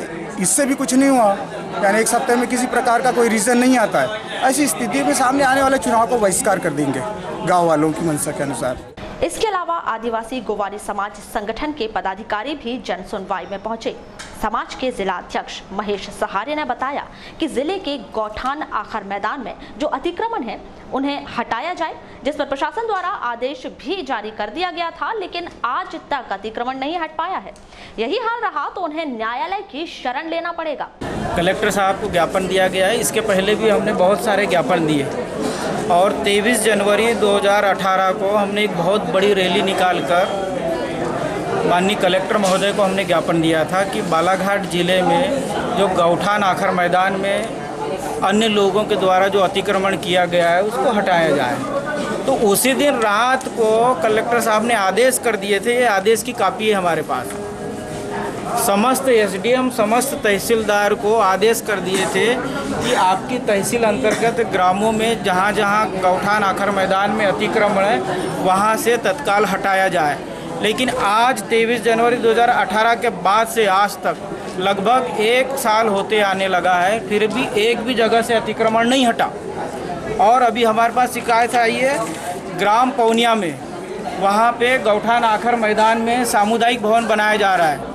इससे भी कुछ नहीं हुआ, यानी एक सप्ताह में किसी प्रकार का कोई रीज़न नहीं आता है, ऐसी स्थिति में सामने आने वाले चुनाव को बहिष्कार कर देंगे गाँव वालों की मंशा के अनुसार। इसके अलावा आदिवासी गोवारी समाज संगठन के पदाधिकारी भी जन सुनवाई में पहुंचे। समाज के जिला अध्यक्ष महेश सहारे ने बताया कि जिले के गौठान आखर मैदान में जो अतिक्रमण है उन्हें हटाया जाए, जिस पर प्रशासन द्वारा आदेश भी जारी कर दिया गया था, लेकिन आज तक अतिक्रमण नहीं हट पाया है। यही हाल रहा तो उन्हें न्यायालय की शरण लेना पड़ेगा। कलेक्टर साहब को ज्ञापन दिया गया है, इसके पहले भी हमने बहुत सारे ज्ञापन दिए और 23 जनवरी 2018 को हमने एक बहुत बड़ी रैली निकालकर माननीय कलेक्टर महोदय को हमने ज्ञापन दिया था कि बालाघाट जिले में जो गौठान आखर मैदान में अन्य लोगों के द्वारा जो अतिक्रमण किया गया है उसको हटाया जाए। तो उसी दिन रात को कलेक्टर साहब ने आदेश कर दिए थे, ये आदेश की कॉपी है हमारे पास। समस्त एसडीएम, समस्त तहसीलदार को आदेश कर दिए थे कि आपकी तहसील अंतर्गत ग्रामों में जहाँ जहाँ गौठान आखर मैदान में अतिक्रमण है वहाँ से तत्काल हटाया जाए। लेकिन आज 23 जनवरी 2018 के बाद से आज तक लगभग 1 साल होते आने लगा है, फिर भी एक भी जगह से अतिक्रमण नहीं हटा। और अभी हमारे पास शिकायत आई है ग्राम पौनिया में, वहाँ पे गौठान आखर मैदान में सामुदायिक भवन बनाया जा रहा है,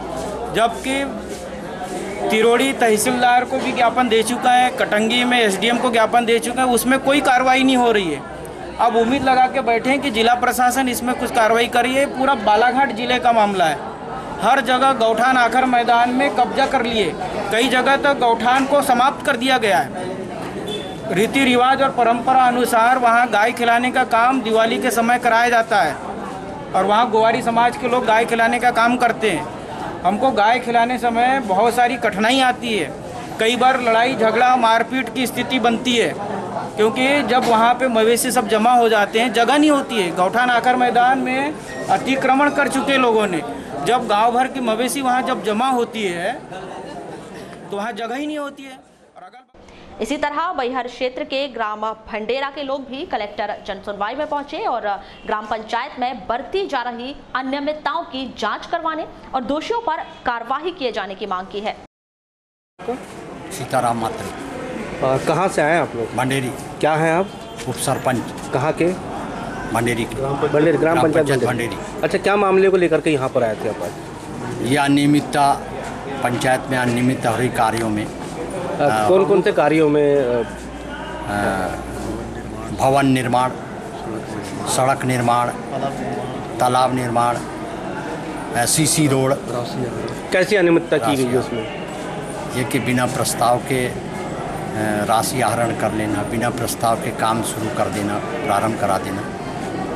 जबकि तिरोड़ी तहसीलदार को भी ज्ञापन दे चुका है, कटंगी में एसडीएम को ज्ञापन दे चुका है, उसमें कोई कार्रवाई नहीं हो रही है। अब उम्मीद लगा के बैठे हैं कि जिला प्रशासन इसमें कुछ कार्रवाई करिए। पूरा बालाघाट जिले का मामला है, हर जगह गौठान आखर मैदान में कब्जा कर लिए, कई जगह तो गौठान को समाप्त कर दिया गया है। रीति रिवाज और परंपरा अनुसार वहाँ गाय खिलाने का काम दिवाली के समय कराया जाता है और वहाँ गोवारी समाज के लोग गाय खिलाने का काम करते हैं। हमको गाय खिलाने समय बहुत सारी कठिनाई आती है, कई बार लड़ाई झगड़ा मारपीट की स्थिति बनती है, क्योंकि जब वहाँ पे मवेशी सब जमा हो जाते हैं जगह नहीं होती है। गौठान आखर मैदान में अतिक्रमण कर चुके लोगों ने, जब गांव भर की मवेशी वहाँ जब जमा होती है तो वहाँ जगह ही नहीं होती है। इसी तरह बैहर क्षेत्र के ग्राम भंडेरा के लोग भी कलेक्टर जनसुनवाई में पहुंचे और ग्राम पंचायत में बरती जा रही अनियमितताओं की जांच करवाने और दोषियों पर कार्रवाई किए जाने की मांग की है। सीताराम मात्री। कहाँ से आए आप लोग? भंडेरी। क्या है आप? उप सरपंच। कहाँ के? भंडेरी की, ग्राम पंचायत भंडेरी। अच्छा, क्या मामले को लेकर के यहाँ पर आए थे आप आज? ये अनियमितता, पंचायत में अनियमित हो रही कार्यों में। कौन कौन से कार्यों में? भवन निर्माण, सड़क निर्माण, तालाब निर्माण, सीसी रोड। कैसी अनियमितता की गई है उसमें? ये कि बिना प्रस्ताव के राशि आहरण कर लेना, बिना प्रस्ताव के काम शुरू कर देना, प्रारंभ करा देना।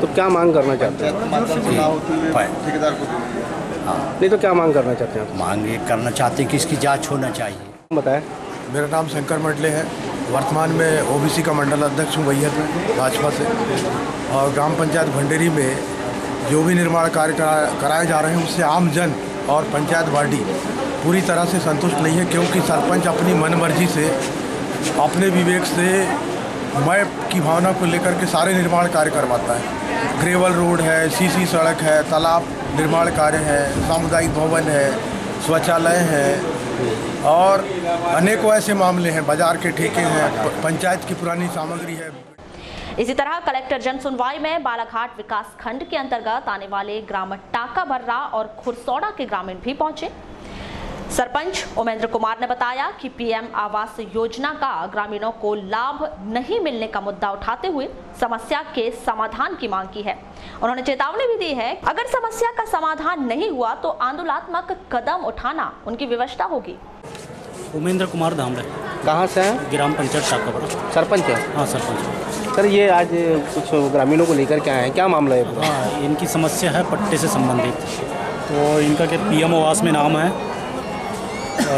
तो क्या मांग करना चाहते हैं? ठेकेदार को नहीं तो क्या मांग करना चाहते हैं? मांग ये करना चाहते हैं कि इसकी जांच होना चाहिए। बताएं। मेरा नाम शंकर मंडले है, वर्तमान में ओबीसी का मंडल अध्यक्ष हूँ वैयत भाजपा से। और ग्राम पंचायत भंडेरी में जो भी निर्माण कार्य कराए जा रहे हैं उससे आम जन और पंचायत बॉडी पूरी तरह से संतुष्ट नहीं है, क्योंकि सरपंच अपनी मनमर्जी से, अपने विवेक से मैं की भावना को लेकर के सारे निर्माण कार्य करवाता है। ग्रेवल रोड है, सीसी सड़क है, तालाब निर्माण कार्य है, सामुदायिक भवन है, शौचालय है और अनेकों ऐसे मामले हैं, बाजार के ठेके हैं, पंचायत की पुरानी सामग्री है। इसी तरह कलेक्टर जन सुनवाई में बालाघाट विकास खंड के अंतर्गत आने वाले ग्राम टाका बर्रा और खुरसौड़ा के ग्रामीण भी पहुंचे। सरपंच उमेंद्र कुमार ने बताया कि पीएम आवास योजना का ग्रामीणों को लाभ नहीं मिलने का मुद्दा उठाते हुए समस्या के समाधान की मांग की है। उन्होंने चेतावनी भी दी है, अगर समस्या का समाधान नहीं हुआ तो आंदोलनात्मक कदम उठाना उनकी व्यवस्था होगी। उमेंद्र कुमार धामरे। कहाँ से हैं? ग्राम पंचायत टाका बर्रा। सरपंच है? हाँ, सरपंच। सर, ये आज कुछ ग्रामीणों को लेकर के आए हैं, क्या मामला है? हाँ, इनकी समस्या है पट्टे से संबंधित। तो इनका क्या पीएम आवास में नाम है,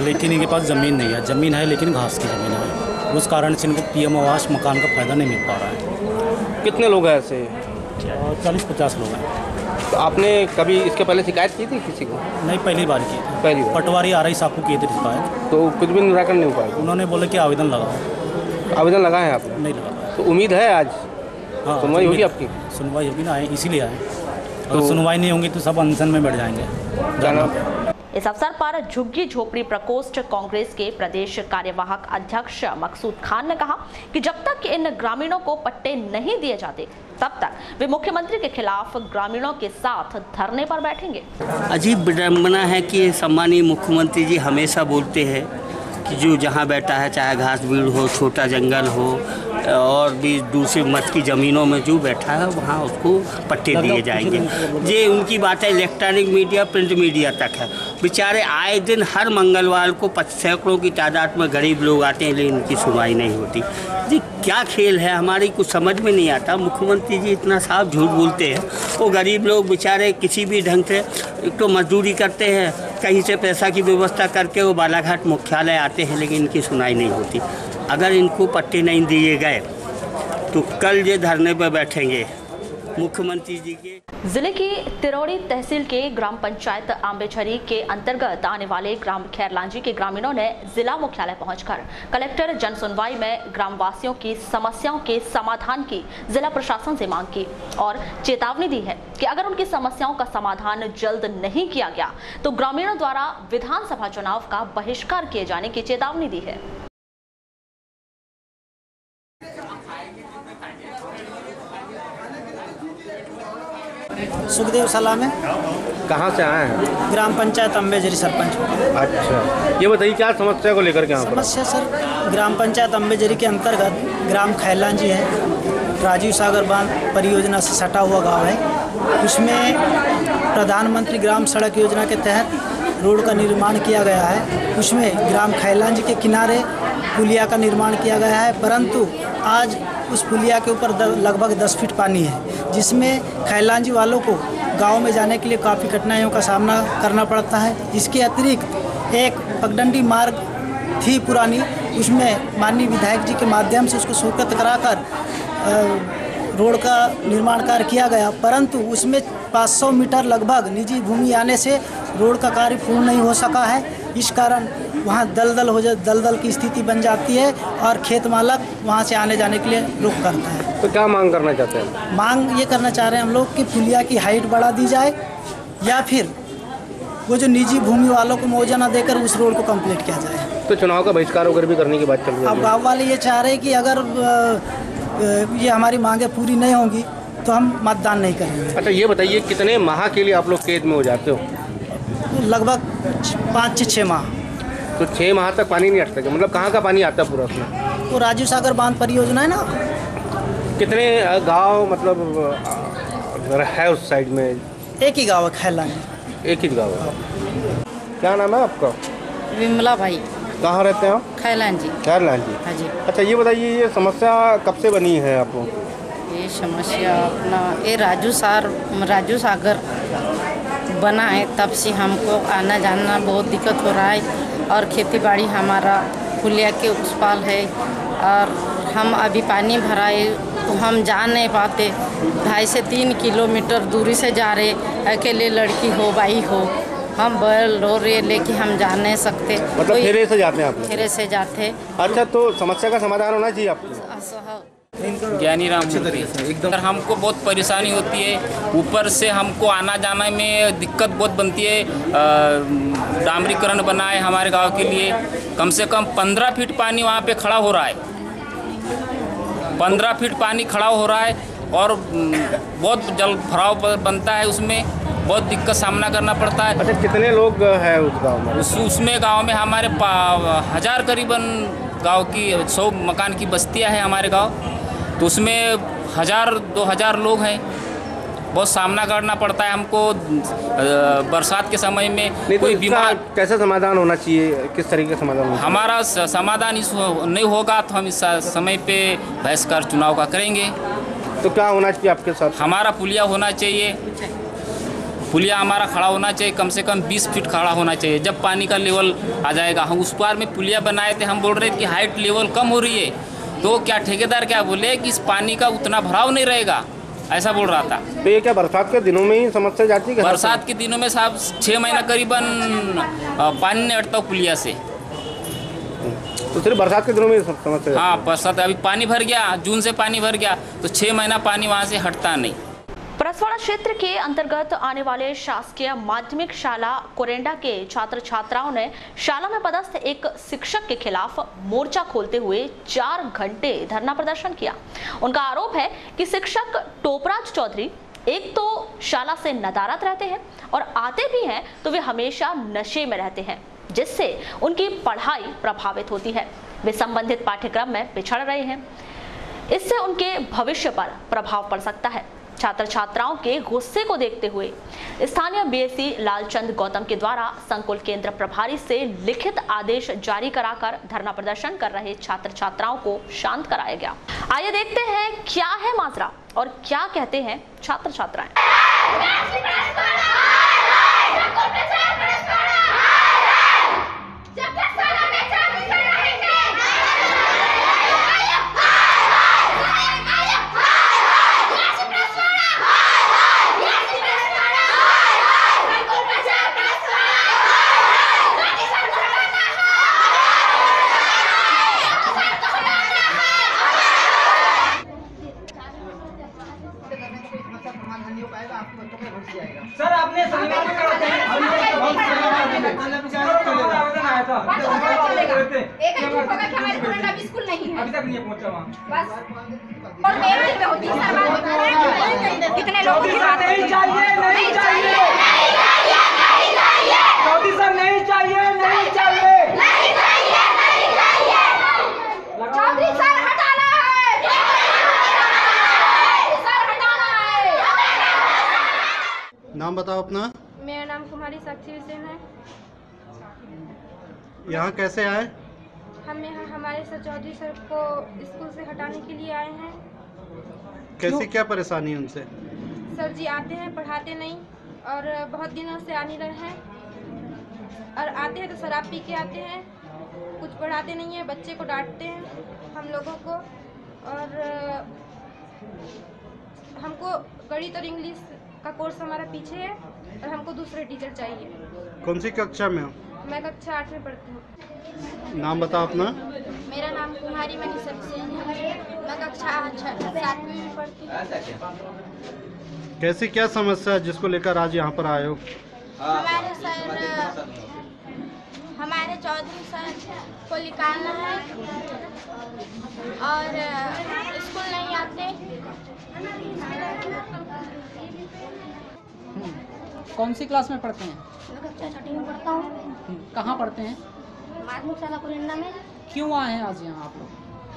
लेकिन इनके पास ज़मीन नहीं है। ज़मीन है लेकिन घास की ज़मीन है, उस कारण से इनको पीएम आवास मकान का फ़ायदा नहीं मिल पा रहा है। कितने लोग हैं ऐसे? 40-50 लोग हैं। तो आपने कभी इसके पहले शिकायत की थी किसी को? नहीं, पहली बार की। पहली बार? पटवारी RI साहब को किए थे शिकायत। तो कुछ भी निराकरण नहीं हो पाया? उन्होंने बोला कि आवेदन लगाओ। आवेदन लगाए हैं आप? नहीं लगा। तो उम्मीद है आज हाँ सुनवाई होगी आपकी? सुनवाई होगी ना, इसीलिए आए। तो सुनवाई नहीं होगी तो सब अनशन में बैठ जाएंगे। इस अवसर पर झुग्गी झोपड़ी प्रकोष्ठ कांग्रेस के प्रदेश कार्यवाहक अध्यक्ष मकसूद खान ने कहा कि जब तक इन ग्रामीणों को पट्टे नहीं दिए जाते तब तक वे मुख्यमंत्री के खिलाफ ग्रामीणों के साथ धरने पर बैठेंगे। अजीब विडंबना है कि सम्मानीय मुख्यमंत्री जी हमेशा बोलते हैं कि जो जहाँ बैठा है, चाहे घास बीड़ हो, छोटा जंगल हो और भी दूसरे मत की ज़मीनों में जो बैठा है वहाँ उसको पट्टे दिए जाएंगे। ये उनकी बात है इलेक्ट्रॉनिक मीडिया, प्रिंट मीडिया तक है। बेचारे आए दिन हर मंगलवार को सैकड़ों की तादाद में गरीब लोग आते हैं, लेकिन इनकी सुनवाई नहीं होती। जी क्या खेल है, हमारी कुछ समझ में नहीं आता। मुख्यमंत्री जी इतना साफ झूठ बोलते हैं, वो गरीब लोग बेचारे किसी भी ढंग से एक तो मजदूरी करते हैं, कहीं से पैसा की व्यवस्था करके वो बालाघाट मुख्यालय आते हैं, लेकिन इनकी सुनवाई नहीं होती। अगर इनको पट्टे नहीं दिए गए तो कल ये धरने पर बैठेंगे मुख्यमंत्री जी के। जिले की तिरौड़ी तहसील के ग्राम पंचायत आंबेझरी के अंतर्गत आने वाले ग्राम खैरलांजी के ग्रामीणों ने जिला मुख्यालय पहुंचकर कलेक्टर जन सुनवाई में ग्रामवासियों की समस्याओं के समाधान की जिला प्रशासन से मांग की और चेतावनी दी है कि अगर उनकी समस्याओं का समाधान जल्द नहीं किया गया तो ग्रामीणों द्वारा विधानसभा चुनाव का बहिष्कार किए जाने की चेतावनी दी है। सुखदेव सलाम है। कहाँ से आए हैं? ग्राम पंचायत अम्बेझरी सरपंच। अच्छा, ये बताइए क्या समस्या को लेकर के यहाँ पर? समस्या सर, ग्राम पंचायत अम्बेझरी के अंतर्गत ग्राम खैरलांजी है, राजीव सागर बांध परियोजना से सटा हुआ गांव है। उसमें प्रधानमंत्री ग्राम सड़क योजना के तहत रोड का निर्माण किया गया है। उसमें ग्राम खैरलांजी के किनारे पुलिया का निर्माण किया गया है, परंतु आज उस पुलिया के ऊपर लगभग 10 फीट पानी है, जिसमें खैरलांजी वालों को गांव में जाने के लिए काफ़ी कठिनाइयों का सामना करना पड़ता है। इसके अतिरिक्त एक पगडंडी मार्ग थी पुरानी, उसमें माननीय विधायक जी के माध्यम से उसको स्वीकृत कराकर रोड का निर्माण कार्य किया गया, परंतु उसमें 500 मीटर लगभग निजी भूमि आने से रोड का कार्य पूर्ण नहीं हो सका है। इस कारण वहाँ दलदल की स्थिति बन जाती है और खेत मालक वहाँ से आने जाने के लिए रुक करता है। तो क्या मांग करना चाहते हैं? मांग ये करना चाह रहे हैं हम लोग कि पुलिया की हाइट बढ़ा दी जाए या फिर वो जो निजी भूमि वालों को मुआवजा न देकर उस रोड को कंप्लीट किया जाए। तो चुनाव का बहिष्कार वगैरह भी करने की बात चल रही है। अब गाँव वाले ये चाह रहे हैं कि अगर ये हमारी मांगें पूरी नहीं होंगी तो हम मतदान नहीं करेंगे। अच्छा ये बताइए कितने माह के लिए आप लोग कैद में हो जाते हो? लगभग 5 से 6 माह। तो 6 माह तक पानी नहीं हटता क्या? मतलब कहाँ का पानी आता है पूरा उसमें? तो राजीव सागर बांध परियोजना है ना। कितने गांव मतलब है उस साइड में? एक ही गाँव है खैलान। एक ही गाँव है। क्या नाम है आपका? विमला भाई। कहाँ रहते हैं आप? खैलान जी। खैलान जी। हाँ जी। अच्छा ये बताइए ये समस्या कब से बनी है आपको? ये समस्या अपना ये राजू सागर बना है तब से हमको आना जाना बहुत दिक्कत हो रहा है और खेती बाड़ी हमारा पुलिया के उस पार है और हम अभी पानी भराए तो हम जा नहीं पाते। 2.5 से 3 किलोमीटर दूरी से जा रहे, अकेले लड़की हो भाई हो, हम बैल रो रहे लेके हम जा नहीं सकते। मतलब फेरे से जाते हैं आप? फेरे से जाते। अच्छा तो समस्या का समाधान होना चाहिए आपको? ज्ञानी राम एकदम हमको बहुत परेशानी होती है। ऊपर से हमको आना जाना में दिक्कत बहुत बनती है। डामरीकरण बना है हमारे गांव के लिए, कम से कम 15 फीट पानी वहाँ पे खड़ा हो रहा है। 15 फीट पानी खड़ा हो रहा है और बहुत जल भराव बनता है, उसमें बहुत दिक्कत सामना करना पड़ता है। अच्छा कितने लोग हैं उस गाँव में? उसमें गाँव में हमारे 1000 करीबन गाँव की 100 मकान की बस्तियाँ हैं हमारे गाँव, तो उसमें 1000-2000 लोग हैं। बहुत सामना करना पड़ता है हमको बरसात के समय में। कोई बीमार कैसा समाधान होना चाहिए? किस तरीके का समाधान? हमारा समाधान इस नहीं होगा तो हम इस समय पे बहिष्कार चुनाव का करेंगे। तो क्या होना चाहिए आपके साथ? हमारा पुलिया होना चाहिए, पुलिया हमारा खड़ा होना चाहिए, कम से कम 20 फीट खड़ा होना चाहिए। जब पानी का लेवल आ जाएगा, हम उस पार में पुलिया बनाए थे, हम बोल रहे थे कि हाइट लेवल कम हो रही है, तो क्या ठेकेदार क्या बोले कि इस पानी का उतना भराव नहीं रहेगा, ऐसा बोल रहा था। तो ये क्या बरसात के दिनों में ही समस्या जाती है? बरसात के दिनों में साहब 6 महीना करीबन पानी नहीं हटता पुलिया से। तो सिर्फ बरसात के दिनों में समस्या? हाँ, बरसात अभी पानी भर गया, जून से पानी भर गया तो 6 महीना पानी वहाँ से हटता नहीं। परसवाड़ा क्षेत्र के अंतर्गत आने वाले शासकीय माध्यमिक शाला कोरेंडा के छात्र छात्राओं ने शाला में पदस्थ एक शिक्षक के खिलाफ मोर्चा खोलते हुए 4 घंटे धरना प्रदर्शन किया। उनका आरोप है कि शिक्षक टोपराज चौधरी एक तो शाला से नदारद रहते हैं और आते भी हैं तो वे हमेशा नशे में रहते हैं, जिससे उनकी पढ़ाई प्रभावित होती है। वे संबंधित पाठ्यक्रम में पिछड़ रहे हैं, इससे उनके भविष्य पर प्रभाव पड़ सकता है। छात्र छात्राओं के गुस्से को देखते हुए स्थानीय बीएससी लालचंद गौतम के द्वारा संकुल केंद्र प्रभारी से लिखित आदेश जारी कराकर धरना प्रदर्शन कर रहे छात्र छात्राओं को शांत कराया गया। आइए देखते हैं क्या है माजरा और क्या कहते हैं छात्र छात्राएं। सर आपने शनिवार में कहा था हमारे कोरोना भी स्कूल नहीं है, अभी तक नहीं पहुंचा वहाँ बस। और मेरे पे होती है सर, कितने लोग की बात नहीं चाहिए, नहीं चाहिए, नहीं चाहिए, चौधरी सर नहीं चाहिए, नहीं चाहिए, नहीं चाहिए, नहीं चाहिए, चौधरी सर हटाना है, सर हटाना है। नाम बताओ अपना। मेरा नाम कुमारी साक्षी हुसैन है। यहाँ कैसे आए? हम यहाँ हमारे सर चौधरी सर को स्कूल से हटाने के लिए आए हैं। कैसी क्या परेशानी है उनसे? सर जी आते हैं, पढ़ाते नहीं और बहुत दिनों से आ नहीं रहे हैं और आते हैं तो शराब पी के आते हैं, कुछ पढ़ाते नहीं है, बच्चे को डांटते हैं हम लोगों को और हमको गणित और इंग्लिश का कोर्स हमारा पीछे है और हमको दूसरे टीचर चाहिए। कौन सी कक्षा में हो? मैं कक्षा 8 में पढ़ती हूँ। नाम बताओ अपना। मेरा नाम कुमारी मनीषा हुसैन है, मैं कक्षा 7वीं में पढ़ती हूँ। कैसी क्या समस्या है जिसको लेकर आज यहाँ पर आए हो? हमारे चौधरी सर को निकालना है और स्कूल नहीं आते। कौन सी क्लास में पढ़ते हैं? मैं कक्षा 6 में पढ़ता हूँ। कहाँ पढ़ते हैं? माध्यमिक शाला कुरिंडा में। क्यों आए हैं आज यहाँ आप लोग?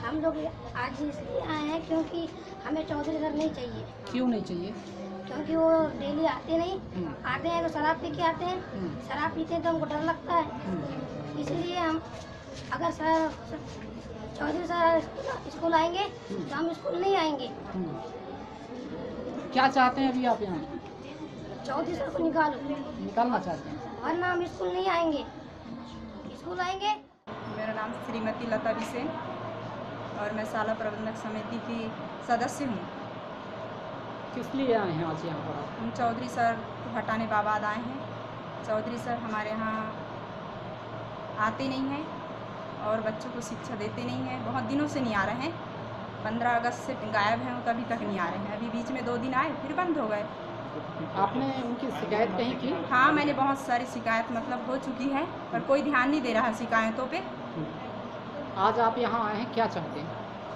हम लोग आज इसलिए आए हैं क्योंकि हमें चौधरी सर नहीं चाहिए। क्यों नहीं चाहिए? क्योंकि वो डेली आते नहीं, आते हैं तो शराब पी के आते हैं, शराब पीते हैं तो हमको डर लगता है। इसलिए हम अगर सर चौधरी सर स्कूल आएंगे तो हम स्कूल नहीं आएंगे। क्या चाहते हैं अभी आप यहाँ? चौधरी सर को निकालना चाहते हैं, वरना हम स्कूल नहीं आएंगे। स्कूल आएंगे। मेरा नाम श्रीमती लता बिसेन और मैं शाला प्रबंधक समिति की सदस्य हूँ। किस लिए आए हैं आज यहाँ पर? हम चौधरी सर को हटाने बाद आए हैं। चौधरी सर हमारे यहाँ आते नहीं हैं और बच्चों को शिक्षा देते नहीं हैं। बहुत दिनों से नहीं आ रहे हैं। 15 अगस्त से गायब हैं, कभी तक नहीं आ रहे हैं। अभी बीच में 2 दिन आए फिर बंद हो गए। आपने उनकी शिकायत कहीं की? हाँ, मैंने बहुत सारी शिकायत मतलब हो चुकी है पर कोई ध्यान नहीं दे रहा है शिकायतों पे। आज आप यहाँ आए हैं, क्या चाहते हैं?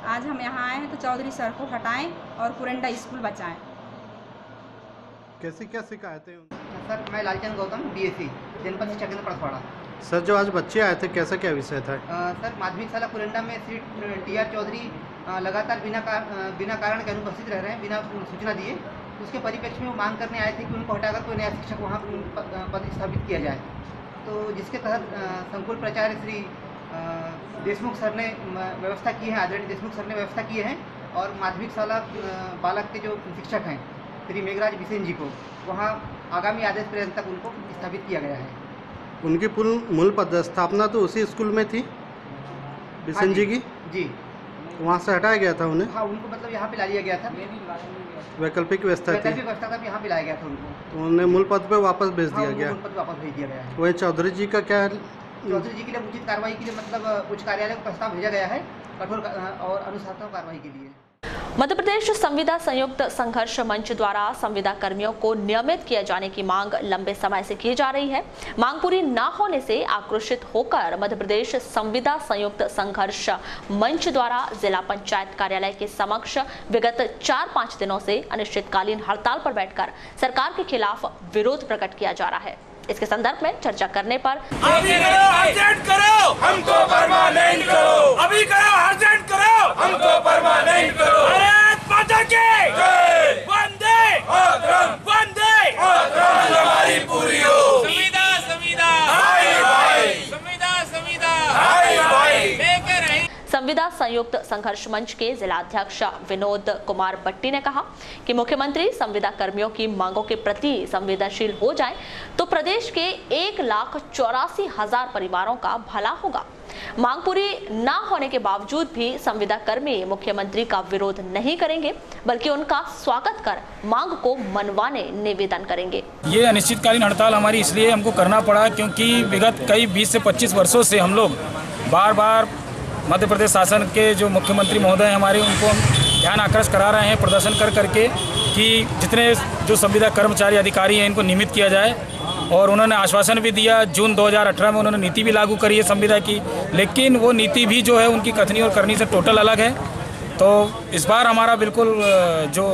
आज हम यहाँ आए हैं तो चौधरी सर को हटाएं और कुरंडा स्कूल बचाएं। कैसी क्या शिकायतें? सर मैं लालचंद गौतम BSc जनपद शिक्षा केंद्र परसवाड़ा। सर जो आज बच्चे आए थे कैसा क्या विषय था? सर माध्यमिक शाला कुरंडा में श्री TR चौधरी लगातार बिना कारण के अनुपस्थित रह रहे हैं, बिना सूचना दिए। उसके परिप्रेक्ष्य में वो मांग करने आए थे कि उनको हटाकर कोई नया शिक्षक वहाँ प्रतिस्थापित किया जाए। तो जिसके तहत संकुल प्राचार्य श्री देशमुख सर ने व्यवस्था की है, आदरणीय देशमुख सर ने व्यवस्था की है और माध्यमिक शाला बालक के जो शिक्षक हैं श्री मेघराज बिसेन जी को वहाँ आगामी आदेश पर्यंत तक उनको स्थापित किया गया है। उनकी मूल पदस्थापना तो उसी स्कूल में थी बिसेन जी की? जी। वहाँ से हटाया गया था उन्हें? हाँ, उनको मतलब यहाँ पे ला लिया गया था। वैकल्पिक व्यवस्था थी? वैकल्पिक व्यवस्था था, यहाँ पे लाया गया था उनको। तो उन्हें मूल पद पे वापस भेज दिया गया? मूल पद वापस भेज दिया गया है। वही चौधरी जी का क्या? चौधरी जी के लिए उचित कार्रवाई के लिए मतलब उच्च कार्यालय को प्रस्ताव भेजा गया है कठोर और अनुशासनात्मक कार्रवाई के लिए। मध्य प्रदेश संविदा संयुक्त संघर्ष मंच द्वारा संविदा कर्मियों को नियमित किए जाने की मांग लंबे समय से की जा रही है। मांग पूरी न होने से आक्रोशित होकर मध्य प्रदेश संविदा संयुक्त संघर्ष मंच द्वारा जिला पंचायत कार्यालय के समक्ष विगत 4-5 दिनों से अनिश्चितकालीन हड़ताल पर बैठकर सरकार के खिलाफ विरोध प्रकट किया जा रहा है। इसके संदर्भ में चर्चा करने पर अभी करो, अर्जेंट करो, हमको परमानेंट करो। अभी करो, अर्जेंट करो, हमको परमानेंट करो। भारत माता की जय। वंदे मातरम, वंदे मातरम। हमारी पूरी हो। संविदा संविदा हाय भाई, संविदा संविदा हाय भाई। लेकर रही संविदा संयुक्त संघर्ष मंच के जिलाध्यक्ष विनोद कुमार भट्टी ने कहा कि मुख्यमंत्री संविदा कर्मियों की मांगों के प्रति संवेदनशील हो जाएं तो प्रदेश के 1,84,000 परिवारों का भला होगा। मांग पूरी न होने के बावजूद भी संविदा कर्मी मुख्यमंत्री का विरोध नहीं करेंगे बल्कि उनका स्वागत कर मांग को मनवाने निवेदन करेंगे। ये अनिश्चितकालीन हड़ताल हमारी इसलिए हमको करना पड़ा क्योंकि विगत कई 20 से 25 वर्षों से हम लोग बार बार मध्य प्रदेश शासन के जो मुख्यमंत्री महोदय हमारे उनको हम ध्यान आकर्षित करा रहे हैं प्रदर्शन कर करके कि जितने जो संविदा कर्मचारी अधिकारी हैं इनको नियमित किया जाए। और उन्होंने आश्वासन भी दिया। जून 2018 में उन्होंने नीति भी लागू करी है संविदा की, लेकिन वो नीति भी जो है उनकी कथनी और करनी से टोटल अलग है। तो इस बार हमारा बिल्कुल जो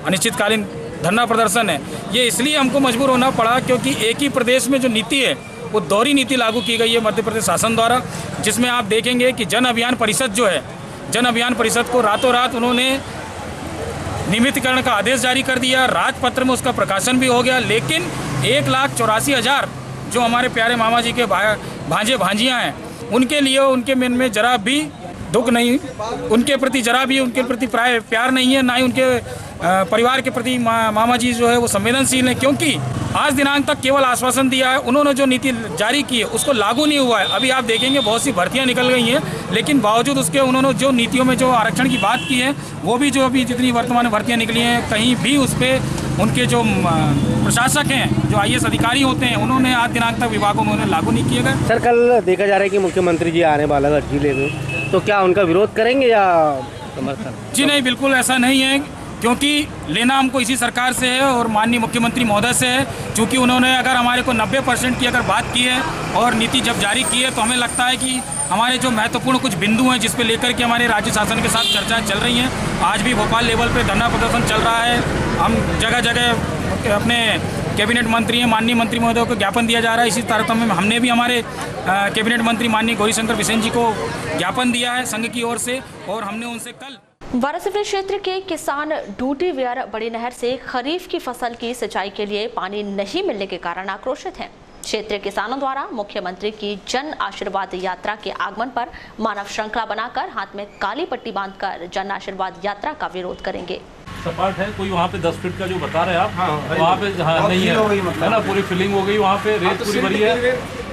अनिश्चितकालीन धरना प्रदर्शन है ये इसलिए हमको मजबूर होना पड़ा क्योंकि एक ही प्रदेश में जो नीति है वो दोहरी नीति लागू की गई है मध्य प्रदेश शासन द्वारा, जिसमें आप देखेंगे कि जन अभियान परिषद जो है, जन अभियान परिषद को रातों रात उन्होंने नियमितीकरण का आदेश जारी कर दिया, राजपत्र में उसका प्रकाशन भी हो गया, लेकिन 1,84,000 जो हमारे प्यारे मामा जी के भांजे भांजियाँ हैं उनके लिए उनके मन में जरा भी दुख नहीं, उनके प्रति जरा भी उनके प्रति प्राय प्यार नहीं है, ना ही उनके परिवार के प्रति मामा जी जो है वो संवेदनशील हैं। क्योंकि आज दिनांक तक केवल आश्वासन दिया है, उन्होंने जो नीति जारी की है उसको लागू नहीं हुआ है। अभी आप देखेंगे बहुत सी भर्तियां निकल गई हैं, लेकिन बावजूद उसके उन्होंने जो नीतियों में जो आरक्षण की बात की है वो भी जो अभी जितनी वर्तमान भर्तियाँ निकली हैं कहीं भी उस पर उनके जो प्रशासक हैं, जो IAS अधिकारी होते हैं, उन्होंने आज दिनांक तक विभागों में उन्हें लागू नहीं किए गए। सर कल देखा जा रहा है कि मुख्यमंत्री जी आ रहे हैं बालाघाट जिले में, तो क्या उनका विरोध करेंगे या समर्थन? जी नहीं, बिल्कुल ऐसा नहीं है। क्योंकि लेना हमको इसी सरकार से है और माननीय मुख्यमंत्री महोदय से है। क्योंकि उन्होंने अगर हमारे को 90% की अगर बात की है और नीति जब जारी की है, तो हमें लगता है कि हमारे जो महत्वपूर्ण कुछ बिंदु हैं जिस पे लेकर के हमारे राज्य शासन के साथ चर्चाएं चल रही हैं। आज भी भोपाल लेवल पे धरना प्रदर्शन चल रहा है। हम जगह जगह अपने कैबिनेट मंत्री हैं, माननीय मंत्री महोदय को ज्ञापन दिया जा रहा है। इसी तारतम्य में हमने भी हमारे कैबिनेट मंत्री माननीय गौरीशंकर बिसेन जी को ज्ञापन दिया है संघ की ओर से, और हमने उनसे कल वाराणसी क्षेत्र के किसान डूटी वियर बड़ी नहर से खरीफ की फसल की सिंचाई के लिए पानी नहीं मिलने के कारण आक्रोशित हैं। क्षेत्रीय किसानों द्वारा मुख्यमंत्री की जन आशीर्वाद यात्रा के आगमन पर मानव श्रृंखला बनाकर हाथ में काली पट्टी बांधकर जन आशीर्वाद यात्रा का विरोध करेंगे। सपाट है, कोई वहाँ पे 10 फीट का जो बता रहे हैं आप, वहाँ पे नहीं है ना, पूरी फिलिंग हो गई, वहाँ पे रेत पूरी भरी है।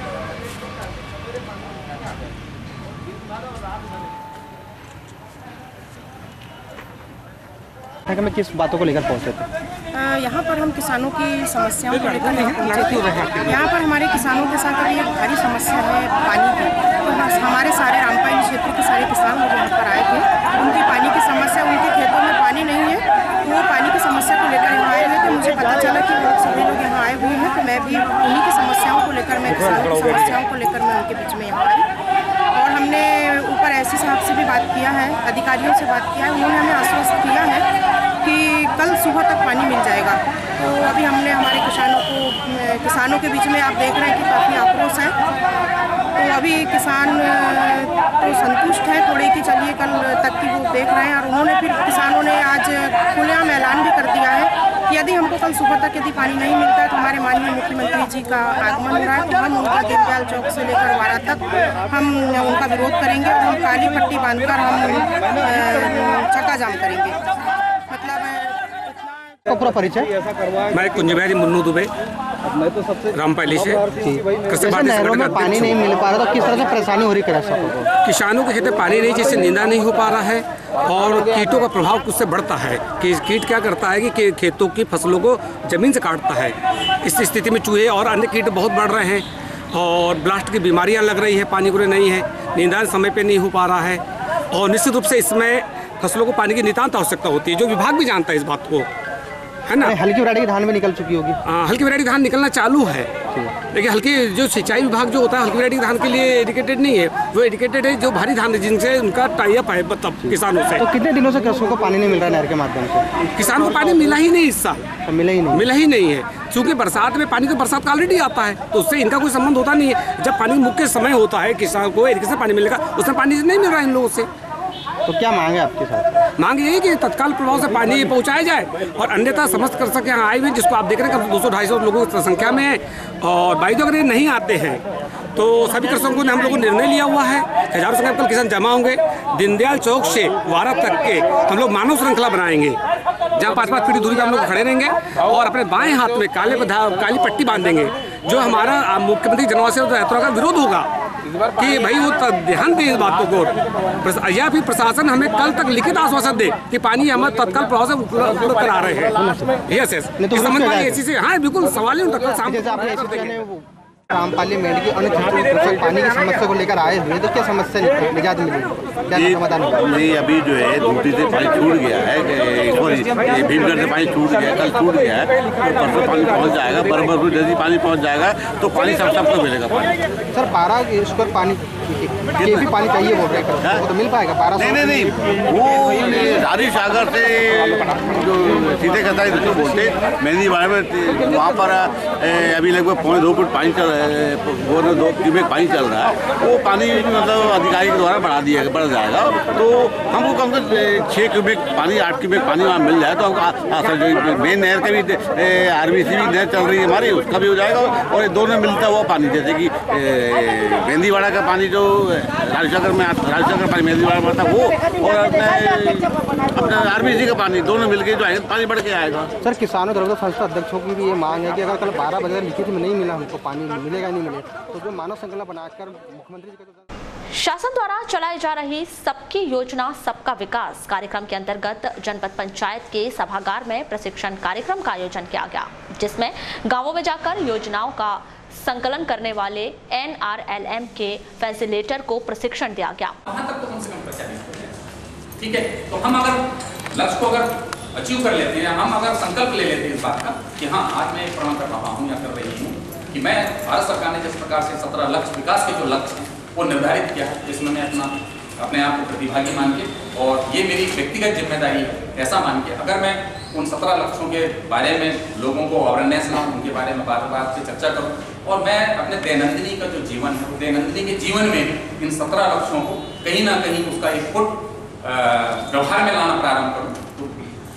में किस बातों को लेकर पहुंचे थे? यहाँ पर हम किसानों की समस्याओं को लेकर यहाँ पहुँचे थे। यहाँ पर हमारे किसानों के साथ अभी एक भारी समस्या है पानी की। तो हमारे सारे रामपाल क्षेत्र के सारे किसान लोग यहाँ पर आए थे। उनकी पानी की समस्या, उनके खेतों में पानी नहीं है, तो वो पानी की समस्या को लेकर यहाँ आए हुए थे। मुझे पता चला कि लोग सभी लोग यहाँ आए हुए हैं, तो मैं भी उन्हीं की समस्याओं को लेकर, मैं किसानों की समस्याओं को लेकर मैं उनके बीच में यहाँ आई। और हमने ऊपर एससी साहब से भी बात किया है, अधिकारियों से बात किया है। उन्होंने हमें आश्वस्त किया है कि कल सुबह तक पानी मिल जाएगा। तो अभी हमने हमारे किसानों के बीच में आप देख रहे हैं कि काफ़ी आक्रोश है। तो अभी किसान तो संतुष्ट है थोड़े कि चलिए कल तक की वो देख रहे हैं। और उन्होंने फिर किसानों ने आज खुलेआम ऐलान भी कर दिया है कि यदि हमको कल सुबह तक यदि पानी नहीं मिलता है तो हमारे माननीय मुख्यमंत्री जी का आगमन हो रहा है, तो हम उनका दीनदयाल चौक से लेकर वारा तक हम उनका विरोध करेंगे और हम काली पट्टी बांधकर हम चक्का जाम करेंगे। पूरा परिचय? मैं कुंजबिहारी मुन्नू दुबे, रामपाली से। नहरों में पानी नहीं मिल पा रहा, तो किस तरह से परेशानी हो रही है किसानों के खेत में पानी नहीं, जिससे निंदा नहीं हो पा रहा है और कीटों का प्रभाव उससे बढ़ता है। कि कीट क्या करता है कि खेतों की फसलों को जमीन से काटता है। इस स्थिति में चूहे और अन्य कीट बहुत बढ़ रहे हैं और ब्लास्ट की बीमारियां लग रही है, पानी पूरे नहीं है, निंदान समय पे नहीं हो पा रहा है। और निश्चित रूप से इसमें फसलों को पानी की नितांत आवश्यकता होती है, जो विभाग भी जानता है इस बात को, है ना। हल्की वैरायटी की धान भी निकल चुकी होगी। हल्की वैरायटी धान निकलना चालू है, लेकिन हल्की जो सिंचाई विभाग जो होता है हल्की वैरायटी धान के लिए एडिकेटेड नहीं है। वो एडिकेटेड है जो भारी धान है, जिनसे उनका टाई अप है मतलब किसानों से। तो कितने दिनों से कृषकों को पानी नहीं मिल रहा है नहर के माध्यम से? किसानों को पानी मिला ही नहीं इस साल, मिला ही नहीं है। क्योंकि बरसात में पानी तो बरसात का ऑलरेडी आता है, तो उससे इनका कोई संबंध होता नहीं है। जब पानी मुख्य समय होता है किसान को इरिगेशन पानी मिलेगा, उसमें पानी नहीं मिल रहा है इन लोगों से। तो क्या मांग है आपके साथ? मांग यही कि तत्काल प्रभाव से पानी पहुंचाया जाए और अन्यथा समस्त कर सके यहाँ आए हुए, जिसको आप देख रहे हैं 200-250 लोगों की संख्या में है। और बाई अगर ये नहीं आते हैं तो सभी कृषकों ने हम लोगों ने निर्णय लिया हुआ है, हजारों संख्या में कल किसान जमा होंगे। दीनदयाल चौक से वारा तक के हम लोग मानव श्रृंखला बनाएंगे, जहाँ 5-5 फीट दूरी पर हम लोग खड़े रहेंगे और अपने बाएं हाथ में काली पट्टी बांधेंगे, जो हमारा मुख्यमंत्री जन आशीर्वाद यात्रा का विरोध होगा कि भाई वो ध्यान दे इस बातों को, या फिर प्रशासन हमें कल तक लिखित आश्वासन दे कि पानी हम तत्काल प्रभाव से उपलब्ध करा रहे हैं। यस इस संबंध में ऐसी से हाँ बिल्कुल सवाल ही उनका सामने। रामपाली मेंढ की अन्य क्षेत्रों में कृषक पानी की समस्या को लेकर आए हुए, तो क्या समस्या निजात मिली, क्या समाधान? नहीं, अभी जो है धूटी से पानी छूट गया है, भीमगढ़ से पानी छूट गया, कल छूट गया है, परसों पानी पहुंच जाएगा, बरबर जल्दी पानी पहुंच जाएगा तो पानी सबको मिलेगा पानी। सर 12 स्क्वायर पानी भी पानी चाहिए बोल रहे हैं, वो तो मिल पाएगा 12? नहीं, वो राजी सागर से जो सीधे कताई बोलते मेहंदी बाड़े में, वहाँ पर अभी लगभग 2.25 फुट पानी चल रहा है, वो 2 क्यूबिक पानी चल रहा है। वो पानी मतलब अधिकारी के द्वारा बढ़ जाएगा, तो हमको कम से कम 6 क्यूबिक पानी 8 क्यूबिक पानी वहाँ मिल जाए तो मेन नहर का भी RBC भी नहर चल रही है हमारी, उसका भी हो जाएगा। और ये दोनों मिलता हुआ पानी, जैसे कि मेहंदीवाड़ा का पानी जो राजसागर में राजसागर पानी मेहंदीवाड़ा में आता है वो, और अपना RBC का पानी, दोनों मिलकर जो है पानी बढ़ के आएगा। सर किसानों द्वारा संस्था अध्यक्षों की भी ये मांग है कि अगर कल 12 बजे लिखित में नहीं मिला हमको पानी, मिलेगा नहीं मिले, तो जो मानव श्रृंखला बनाकर मुख्यमंत्री जी का शासन द्वारा चलाई जा रही सबकी योजना सबका विकास कार्यक्रम के अंतर्गत जनपद पंचायत के सभागार में प्रशिक्षण कार्यक्रम का आयोजन किया गया, जिसमें गांवों में जाकर योजनाओं का संकलन करने वाले NRLM के फैसिलिटेटर को प्रशिक्षण दिया गया। वहां तक तो कम से कम 50 ठीक है। तो हम अगर लक्ष्य को अगर अचीव कर लेते हैं, हम अगर संकल्प ले लेते हैं इस बात का कि हाँ आज मैं एक प्रण कर रहा हूँ या कर रही हूँ कि मैं भारत सरकार ने जिस प्रकार से 17 लक्ष्य विकास के जो लक्ष्य हैं वो निर्धारित किया है, इसमें मैं अपने आप को प्रतिभागी मान के और ये मेरी व्यक्तिगत जिम्मेदारी है ऐसा मान के अगर मैं उन 17 लक्ष्यों के बारे में लोगों को अवेयरनेस लाऊं, उनके बारे में बात से चर्चा करूं और मैं अपने दैनंदिनी का जो जीवन है दैनंदिनी के जीवन में इन 17 लक्ष्यों को कहीं ना कहीं उसका एक फुट व्यवहार में लाना प्रारंभ करूं, तो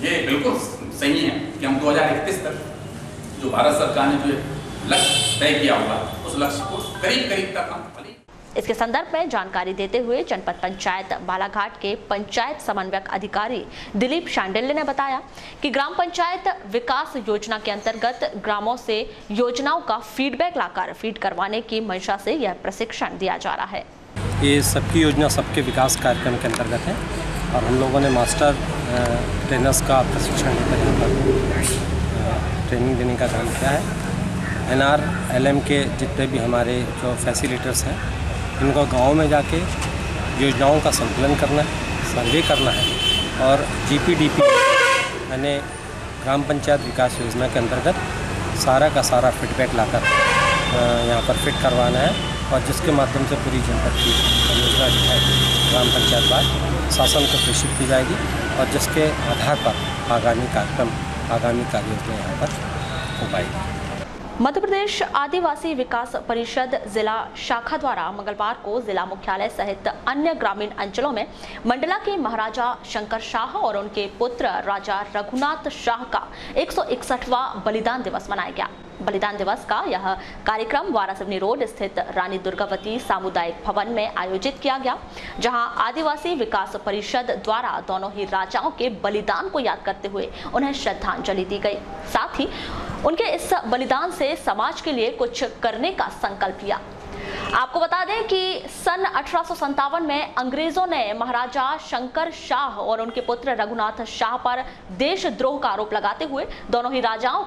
ये बिल्कुल सही है कि हम 2031 तक जो भारत सरकार ने जो लक्ष्य तय किया हुआ उस लक्ष्य को करीब तक हम इसके संदर्भ में जानकारी देते हुए जनपद पंचायत बालाघाट के पंचायत समन्वयक अधिकारी दिलीप शांडिल्य ने बताया कि ग्राम पंचायत विकास योजना के अंतर्गत ग्रामों से योजनाओं का फीडबैक लाकर फीड करवाने की मंशा से यह प्रशिक्षण दिया जा रहा है। ये सबकी योजना सबके विकास कार्यक्रम के अंतर्गत है और हम लोगों ने मास्टर ट्रेनर्स का प्रशिक्षण लेकर यहाँ पर ट्रेनिंग देने का काम किया है। NRLM के जितने भी हमारे जो फैसिलिटेटर्स हैं इनको गांव में जाके योजनाओं का संकलन करना है, सर्वे करना है और GPDP यानी ग्राम पंचायत विकास योजना के अंतर्गत सारा का सारा फीडबैक लाकर यहाँ पर फिट करवाना है और जिसके माध्यम से पूरी जनपद की योजना जो है ग्राम पंचायत बाद शासन को प्रेषित की जाएगी और जिसके आधार पर आगामी कार्यक्रम आगामी कार्य योजना यहाँ पर हो पाएगी। मध्य प्रदेश आदिवासी विकास परिषद जिला शाखा द्वारा मंगलवार को जिला मुख्यालय सहित अन्य ग्रामीण अंचलों में मंडला के महाराजा शंकर शाह और उनके पुत्र राजा रघुनाथ शाह का 161वां बलिदान दिवस मनाया गया। बलिदान दिवस का यह कार्यक्रम वारासिवनी रोड स्थित रानी दुर्गावती सामुदायिक भवन में आयोजित किया गया, जहां आदिवासी विकास परिषद द्वारा दोनों ही राजाओं के बलिदान को याद करते हुए उन्हें श्रद्धांजलि दी गई। साथ ही उनके इस बलिदान से समाज के लिए कुछ करने का संकल्प लिया। आपको बता दें कि सन 1857 में अंग्रेजों ने महाराजा शंकर शाह और उनके पुत्र रघुनाथ शाह पर देशद्रोह का आरोप लगाते हुए दोनों ही राजाओं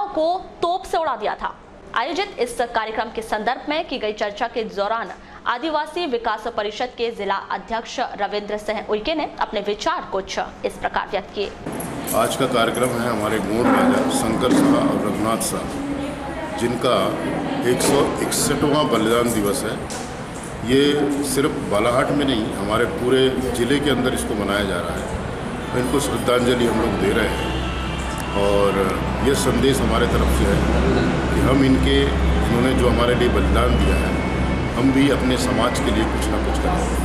को तोप से उड़ा दिया था। आयोजित इस कार्यक्रम के संदर्भ में की गई चर्चा के दौरान आदिवासी विकास परिषद के जिला अध्यक्ष रविंद्र सिंह उइके ने अपने विचार कुछ इस प्रकार व्यक्त किए। आज का कार्यक्रम है हमारे गोंड राजा शंकर शाह और रघुनाथ शाह, जिनका 161वां बलिदान दिवस है। ये सिर्फ बालाघाट में नहीं, हमारे पूरे ज़िले के अंदर इसको मनाया जा रहा है। इनको श्रद्धांजलि हम लोग दे रहे हैं और ये संदेश हमारे तरफ से है कि हम इन्होंने जो हमारे लिए बलिदान दिया है, हम भी अपने समाज के लिए कुछ ना कुछ करें।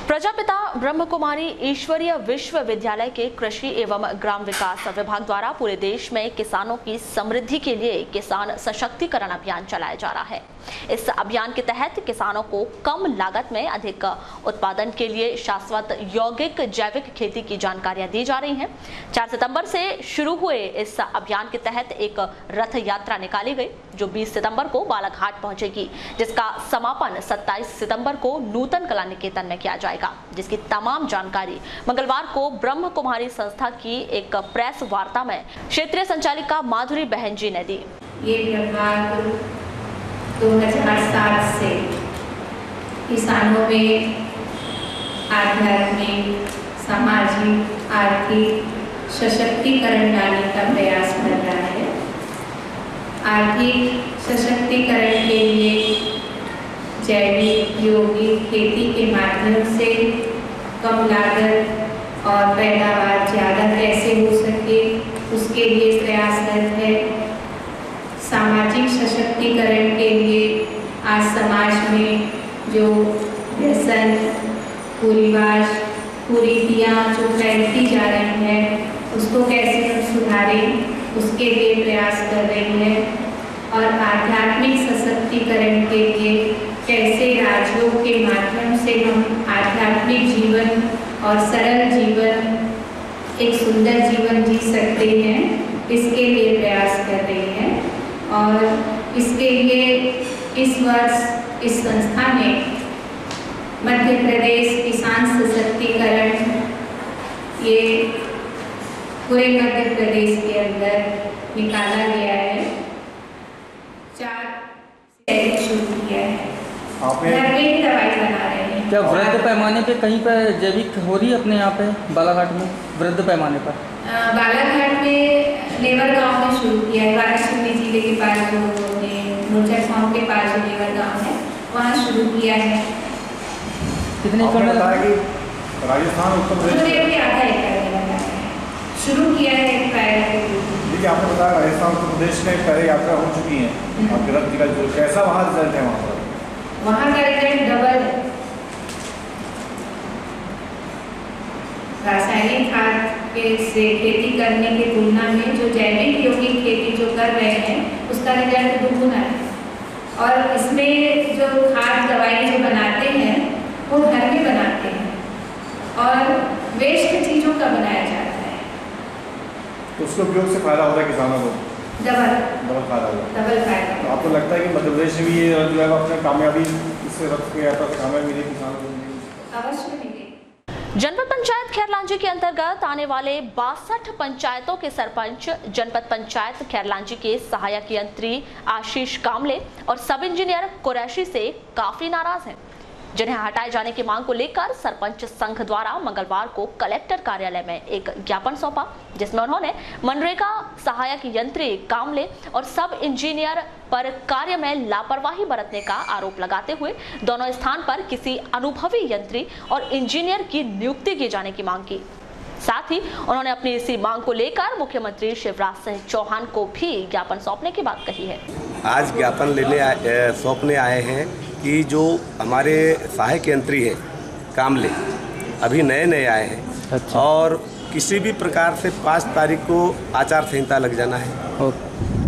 प्रजापिता ब्रह्म कुमारी ईश्वरीय विश्वविद्यालय के कृषि एवं ग्राम विकास विभाग द्वारा पूरे देश में किसानों की समृद्धि के लिए किसान सशक्तिकरण अभियान चलाया जा रहा है। इस अभियान के तहत किसानों को कम लागत में अधिक उत्पादन के लिए शाश्वत यौगिक जैविक खेती की जानकारियां दी जा रही हैं। 4 सितंबर से शुरू हुए इस अभियान के तहत एक रथ यात्रा निकाली गई जो 20 सितंबर को बालाघाट पहुंचेगी, जिसका समापन 27 सितंबर को नूतन कला निकेतन में किया जाएगा, जिसकी तमाम जानकारी मंगलवार को ब्रह्म कुमारी संस्था की एक प्रेस वार्ता में क्षेत्रीय संचालिका माधुरी बहन जी ने दी। ये विभाग 2007 से किसानों में आध्यात्मिक, सामाजिक, आर्थिक सशक्तिकरण लाने का प्रयास कर रहा है। आर्थिक सशक्तिकरण के लिए जैविक यौगिक खेती के माध्यम से कम लागत और पैदावार ज़्यादा कैसे हो सके, उसके लिए प्रयासरत है। सामाजिक सशक्तिकरण के लिए आज समाज में जो व्यसन, कुरिवाज, कुरीतियाँ जो फैलती जा रही हैं, उसको कैसे हम सुधारें, उसके लिए प्रयास कर रही है। और आध्यात्मिक सशक्तिकरण के लिए कैसे राजयोग के माध्यम से हम आध्यात्मिक जीवन और सरल जीवन, एक सुंदर जीवन जी सकते हैं, इसके लिए प्रयास कर रही है। और इसके लिए इस वर्ष इस संस्था ने मध्य प्रदेश किसान सशक्तिकरण, ये पूरे मध्य प्रदेश के अंदर निकाला गया है। 4 शुरू किया है। घर में ही दवाई बना रहे हैं। क्या वृद्ध पैमाने पे कहीं पर जैविक हो रही है अपने यहाँ पे बालाघाट में वृद्ध पैमाने पर? बालाघाट में लेवर गांव में शुरू किया है। वाराणसी जिले के पास जो मोचा गाँव के पास जो लेवर गांव है वहाँ शुरू किया है। कितने एकड़ में लगा है? राजस्थान उत्तर प्रदेश आधा एकड़ शुरू किया है एक ट्रायल। देखिए आपने बताया राजस्थान उत्तर प्रदेश में पहले यात्रा हो चुकी है आपके रथ जिला जो कैसा वहाँ रिजल्ट है वहाँ पर? वहाँ का रिजल्ट डबल है। रासायनिक खाद से खेती करने की तुलना में जो जैविक यौगिक खेती जो कर रहे हैं उसका रिजल्ट दुगुना है। और इसमें जो खाद दवाई जो बनाते हैं वो घर में बनाते हैं और वेस्ट चीज़ों का बनाया जाता है। तो उसके उपयोग से फायदा होता है किसानों को? डबल फायदा होगा। डबल फायदा। तो आपको लगता है कि मध्य प्रदेश में ये जो है अपने कामयाबी इससे रथ की यात्रा से कामयाबी मिली किसानों को? अवश्य मिलेगी। जनपद पंचायत खैरलांजी के अंतर्गत आने वाले 62 पंचायतों के सरपंच जनपद पंचायत खैरलांजी के सहायक यंत्री आशीष कामले और सब इंजीनियर कुरैशी से काफी नाराज हैं, जिन्हें हटाए जाने की मांग को लेकर सरपंच संघ द्वारा मंगलवार को कलेक्टर कार्यालय में एक ज्ञापन सौंपा, जिसमें उन्होंने मनरेगा सहायक यंत्री कामले और सब इंजीनियर पर कार्य में लापरवाही बरतने का आरोप लगाते हुए दोनों स्थान पर किसी अनुभवी यंत्री और इंजीनियर की नियुक्ति किए जाने की मांग की। साथ ही उन्होंने अपनी इसी मांग को लेकर मुख्यमंत्री शिवराज सिंह चौहान को भी ज्ञापन सौंपने की बात कही है। आज ज्ञापन सौंपने आए हैं कि जो हमारे सहायक यंत्री हैं कामले अभी नए आए हैं। अच्छा। और किसी भी प्रकार से 5 तारीख को आचार संहिता लग जाना है,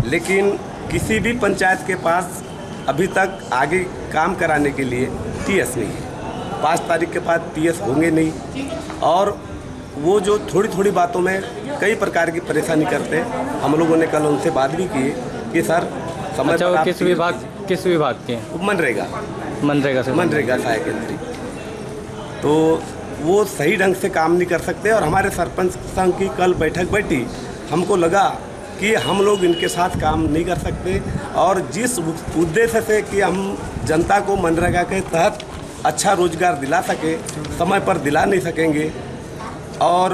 लेकिन किसी भी पंचायत के पास अभी तक आगे काम कराने के लिए टीएस नहीं है। 5 तारीख के बाद टीएस होंगे नहीं और वो जो थोड़ी बातों में कई प्रकार की परेशानी करते हैं। हम लोगों ने कल उनसे बात भी की कि सर समय अच्छा, पर किस विभाग के? मनरेगा सहायक यंत्री, तो वो सही ढंग से काम नहीं कर सकते। और हमारे सरपंच संघ की कल बैठक बैठी, हमको लगा कि हम लोग इनके साथ काम नहीं कर सकते और जिस उद्देश्य से कि हम जनता को मनरेगा के तहत अच्छा रोजगार दिला सके, समय पर दिला नहीं सकेंगे। और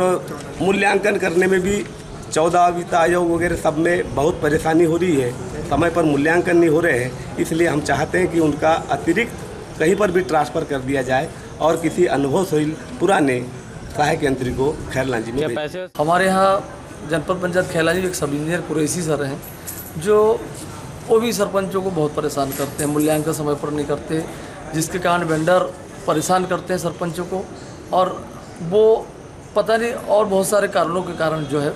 मूल्यांकन करने में भी 14 वित्त आयोग वगैरह सब में बहुत परेशानी हो रही है, समय पर मूल्यांकन नहीं हो रहे हैं। इसलिए हम चाहते हैं कि उनका अतिरिक्त कहीं पर भी ट्रांसफ़र कर दिया जाए और किसी अनुभवशील पुराने सहायक यंत्री को खैरलांजी में पैसे। हमारे यहाँ जनपद पंचायत खैरलांजी एक सब इंजीनियर कुरैशी सर हैं, जो वो भी सरपंचों को बहुत परेशान करते हैं, मूल्यांकन समय पर नहीं करते, जिसके कारण वेंडर परेशान करते हैं सरपंचों को। और वो पता नहीं और बहुत सारे कारणों के कारण जो है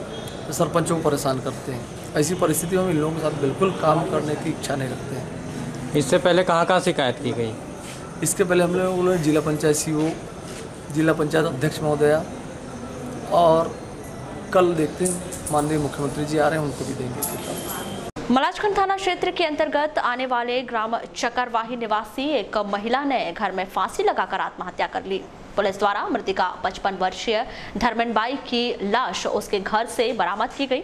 सरपंचों को परेशान करते हैं। ऐसी परिस्थितियों में इन लोगों के साथ बिल्कुल काम करने की इच्छा नहीं रखते हैं। इससे पहले कहाँ शिकायत की गई? इसके पहले हम लोगों ने जिला पंचायत सीओ, जिला पंचायत अध्यक्ष महोदया, और कल देखते हैं माननीय मुख्यमंत्री जी आ रहे हैं, उनको भी देंगे। मलाजखंड थाना क्षेत्र के अंतर्गत आने वाले ग्राम चकरवाही निवासी एक महिला ने घर में फांसी लगाकर आत्महत्या कर ली। पुलिस द्वारा मृतिका 55 वर्षीय धर्मेंद्र बाई की लाश उसके घर से बरामद की गई।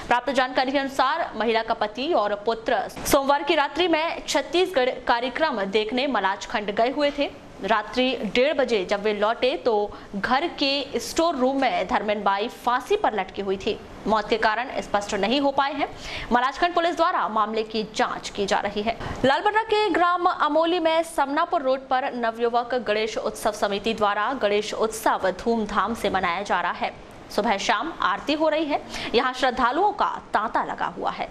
प्राप्त जानकारी के अनुसार महिला का पति और पुत्र सोमवार की रात्रि में छत्तीसगढ़ कार्यक्रम देखने मलाजखंड गए हुए थे। रात्रि 1:30 बजे जब वे लौटे तो घर के स्टोर रूम में धर्मेंद्र बाई फांसी पर लटकी हुई थी। मौत के कारण स्पष्ट नहीं हो पाए हैं। मलाजखंड पुलिस द्वारा मामले की जांच की जा रही है। लालबर्रा के ग्राम अमोली में समनापुर रोड पर नवयुवक गणेश उत्सव समिति द्वारा गणेश उत्सव धूमधाम से मनाया जा रहा है। सुबह शाम आरती हो रही है। यहाँ श्रद्धालुओं का तांता लगा हुआ है।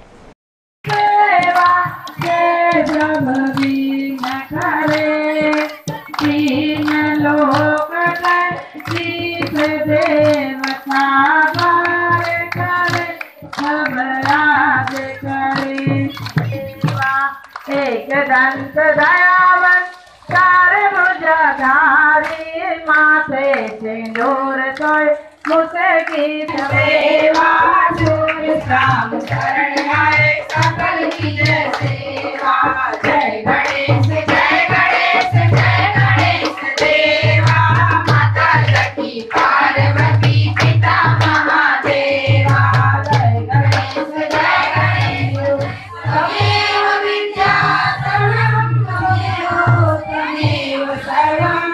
एक दंत दयावन 4 भुजधारी माथे सिंदूर सोय मुझसे गीत सेवा सूर श्याम शरण आए सकल की जय सेवा। जय गणेश जय गणेश जय गणेश देवा। माता लक्ष्मी पार्वती पिता महादेवा। जय गणेश जय गणेश तमेव विद्या तमेव तमेव सर्वं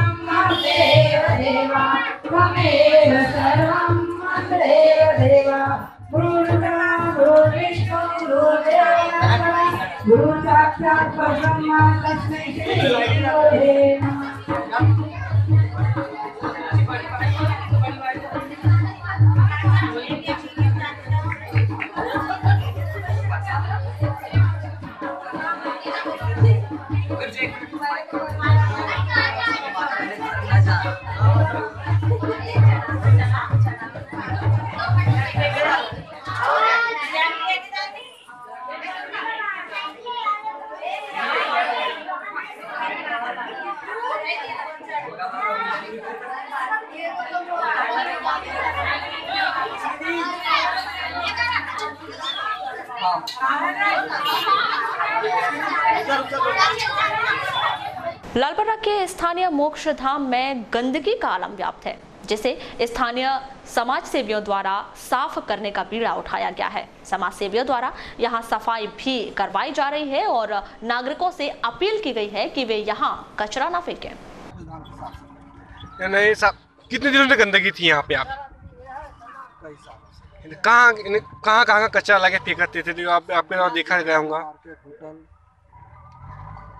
गुरु साक्षात् परब्रह्म तस्मै श्री गुरवे नमः। लालपरा के स्थानीय मोक्ष धाम में गंदगी का आलम व्याप्त है, जिसे स्थानीय समाज सेवियों द्वारा साफ करने का बीड़ा उठाया गया है। समाज सेवियों द्वारा यहां सफाई भी करवाई जा रही है और नागरिकों से अपील की गई है कि वे यहां कचरा न फेंकें। नहीं साहब, कितने दिनों से गंदगी थी यहाँ पे? आप कहाँ का कचरा लगे फेंकते थे? आपने तो देखा गया होगा,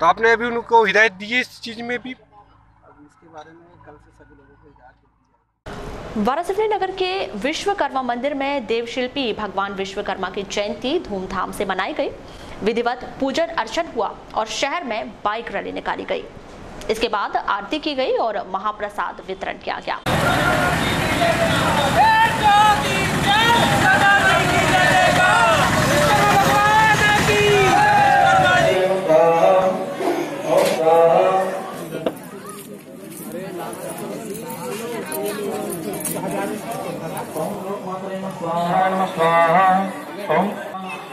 तो आपने अभी उनको हिदायत दी है इस चीज में भी? इसके बारे में कल से सभी लोगों को हिदायत। वारासिवनी नगर के विश्वकर्मा मंदिर में देवशिल्पी भगवान विश्वकर्मा की जयंती धूमधाम से मनाई गई। विधिवत पूजन अर्चन हुआ और शहर में बाइक रैली निकाली गई। इसके बाद आरती की गई और महाप्रसाद वितरण किया गया।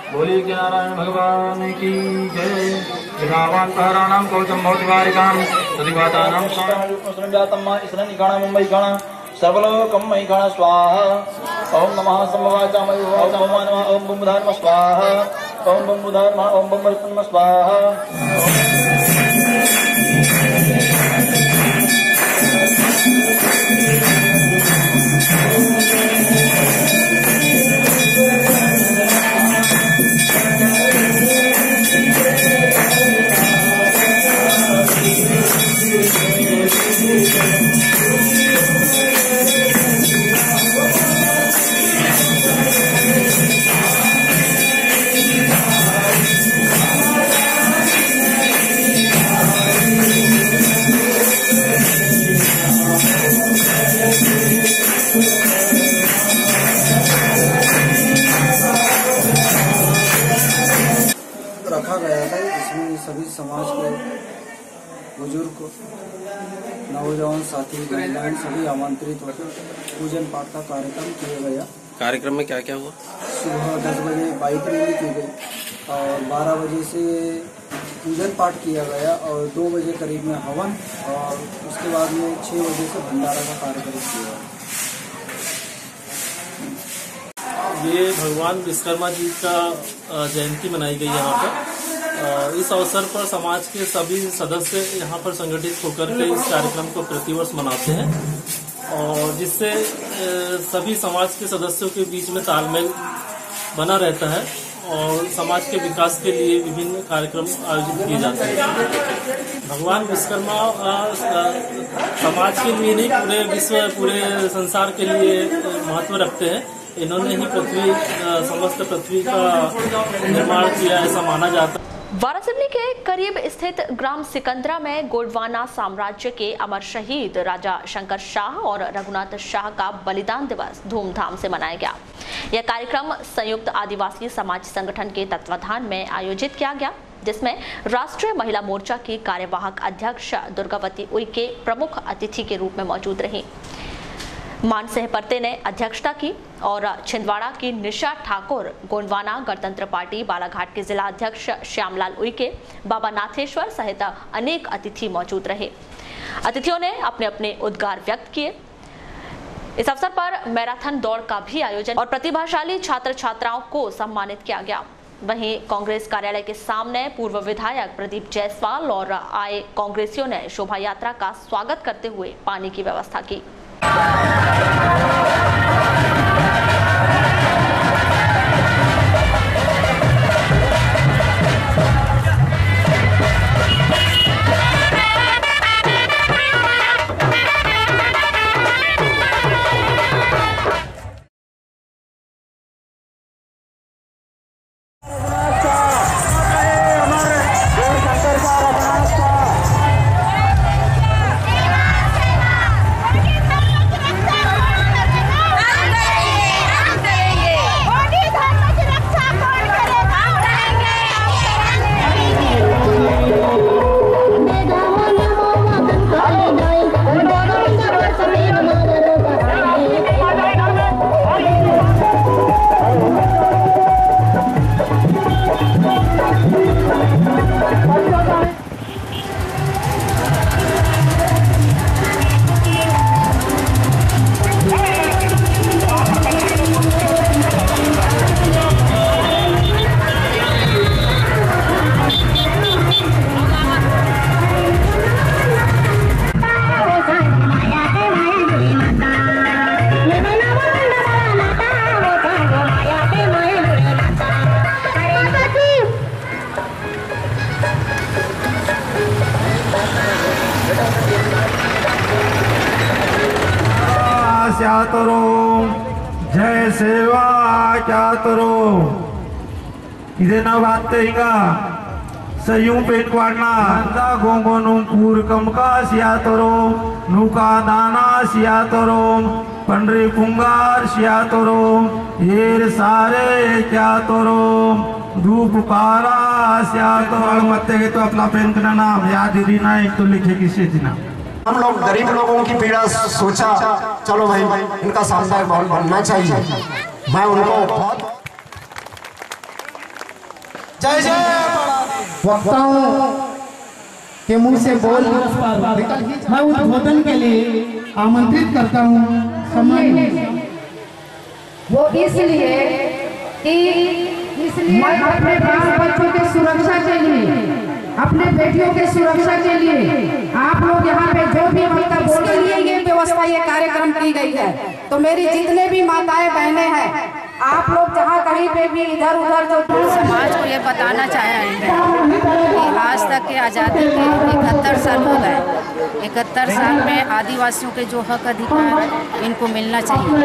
बोली के नारायण भगवान की जय। विधावान सहराणाम कौचम भौतिकारिकाम सदिवातानाम संजातम्मा इसरन गण मुंबई गण सर्वलोकम मई गण स्वाहा। ओम नमः समवाचा मई वाचा नमः। ओम बम बुधान स्वाहा। ओम बम बुधान ओम बम बर्तन स्वाहा। रखा गया था, इसमें सभी समाज के बुजुर्ग, नौजवान साथी, महिलाएं सभी आमंत्रित होकर पूजन पाठ का कार्यक्रम किया गया। कार्यक्रम में क्या क्या हुआ? सुबह 10 बजे बाइक रैली की गई और 12 बजे से पूजन पाठ किया गया और 2 बजे करीब में हवन और उसके बाद में 6 बजे से भंडारा का कार्यक्रम किया गया। ये भगवान विश्वकर्मा जी का जयंती मनाई गई यहाँ पर। इस अवसर पर समाज के सभी सदस्य यहाँ पर संगठित होकर के इस कार्यक्रम को प्रतिवर्ष मनाते हैं और जिससे सभी समाज के सदस्यों के बीच में तालमेल बना रहता है और समाज के विकास के लिए विभिन्न कार्यक्रम आयोजित किए जाते हैं। भगवान विश्वकर्मा समाज के लिए नहीं, पूरे विश्व, पूरे संसार के लिए महत्व रखते हैं। इन्होंने ही समस्त पृथ्वी का निर्माण किया, ऐसा माना जाता है। वारासिवनी के करीब स्थित ग्राम सिकंदरा में गोंडवाना साम्राज्य के अमर शहीद राजा शंकर शाह और रघुनाथ शाह का बलिदान दिवस धूमधाम से मनाया गया। यह कार्यक्रम संयुक्त आदिवासी समाज संगठन के तत्वाधान में आयोजित किया गया, जिसमें राष्ट्रीय महिला मोर्चा की कार्यवाहक अध्यक्ष दुर्गावती उइके प्रमुख अतिथि के रूप में मौजूद रही। मानसिंह परते ने अध्यक्षता की और छिंदवाड़ा की निशा ठाकुर, गोंडवाना गणतंत्र पार्टी बालाघाट के जिला अध्यक्ष श्यामलाल उइके, बाबा नाथेश्वर सहित अनेक अतिथि मौजूद रहे। अतिथियों ने अपने अपने उद्गार व्यक्त किए। इस अवसर पर मैराथन दौड़ का भी आयोजन और प्रतिभाशाली छात्र छात्राओं को सम्मानित किया गया। वहीं कांग्रेस कार्यालय के सामने पूर्व विधायक प्रदीप जायसवाल और आए कांग्रेसियों ने शोभा यात्रा का स्वागत करते हुए पानी की व्यवस्था की। स्यातरोम, जय सेवा क्यातरो. इधे ना बात तेगा सयूं पेट वाड़ना दा गोंगोनुम पूरकम का स्यातरोम, नुका दाना स्यातरोम, पंडरी पुंगार स्यातरोम, येर सारे क्यातरोम, धूप पारा स्यातरोम. मत्ते के तो अपना पेन का नाम याद ही ना, एक तो लिखे किसी दिन. हम लोग गरीब लोगों की पीड़ा सोचा, चलो भाई इनका सामुदायिक भवन बनना चाहिए. मैं उनको बहुत जय जय वक्ताओं के मुंह से बोल मैं उद्बोधन के लिए आमंत्रित करता हूँ. वो इसलिए कि मैं अपने बाल बच्चों के सुरक्षा के लिए, अपने बेटियों के सुरक्षा के लिए आप लोग यहाँ पे जो भी वक्ता बोल के लिए ये व्यवस्था, ये कार्यक्रम की गई है. तो मेरी जितने भी माताएं बहनें हैं, आप लोग जहाँ कहीं पे भी इधर उधर जो समाज को ये बताना चाह रहे हैं कि आज तक के आज़ादी के 71 साल हो गए. 71 साल में आदिवासियों के जो हक अधिकार इनको मिलना चाहिए,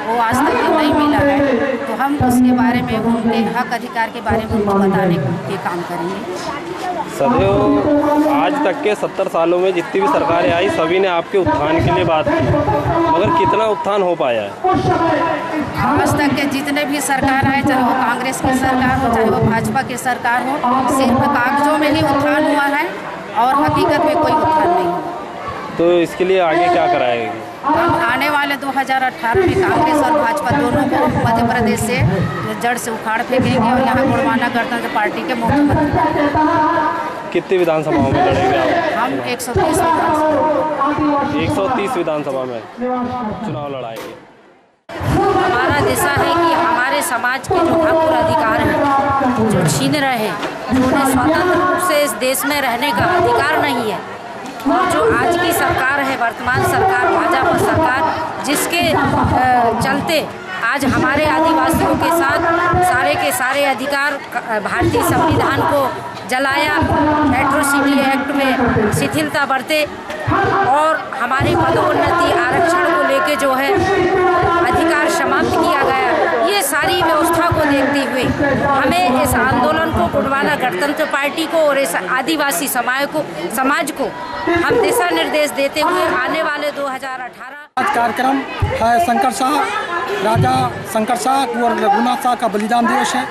वो आज तक के नहीं मिला है. तो हम उसके बारे में, उनके हक अधिकार के बारे में उनको बताने के काम करेंगे. सदैव आज तक के 70 सालों में जितनी भी सरकारें आई, सभी ने आपके उत्थान के लिए बात की, मगर कितना उत्थान हो पाया है? आज तक के जितने भी सरकार आए, चाहे वो कांग्रेस की सरकार हो, चाहे वो भाजपा की सरकार हो, सिर्फ कागजों में ही उत्थान हुआ है और हकीकत में कोई उत्थान नहीं हुआ. तो इसके लिए आगे क्या कराएगी? हम आने वाले 2018 में कांग्रेस और भाजपा दोनों को मध्य प्रदेश से जड़ से उखाड़ फेंकेंगे और यहाँ गुणवाना गणतंत्र पार्टी के मुख्यमंत्री. कितनी विधानसभाओं में लड़ेंगे आप? हम 130 विधानसभा में चुनाव लड़ाएंगे. हमारा दिशा है कि हमारे समाज के जो हक और अधिकार हैं, जो छीन रहे हैं, जो उन्हें स्वतंत्र रूप से इस देश में रहने का अधिकार नहीं है, और जो आज की सरकार है, वर्तमान सरकार, भाजपा सरकार, जिसके चलते आज हमारे आदिवासियों के साथ सारे के सारे अधिकार, भारतीय संविधान को जलाया, एट्रोसिटी एक्ट में शिथिलता बरते और हमारी पदोन्नति आरक्षण को लेके जो है अधिकार समाप्त किया गया. ये सारी व्यवस्था को देखते हुए हमें इस आंदोलन को, गुणवाना गणतंत्र पार्टी को और इस आदिवासी समाज को हम दिशा निर्देश देते हुए आने वाले 2018 आज कार्यक्रम है शंकर शाह, राजा शंकर शाह कुंवर रघुनाथ शाह का बलिदान दिवस है.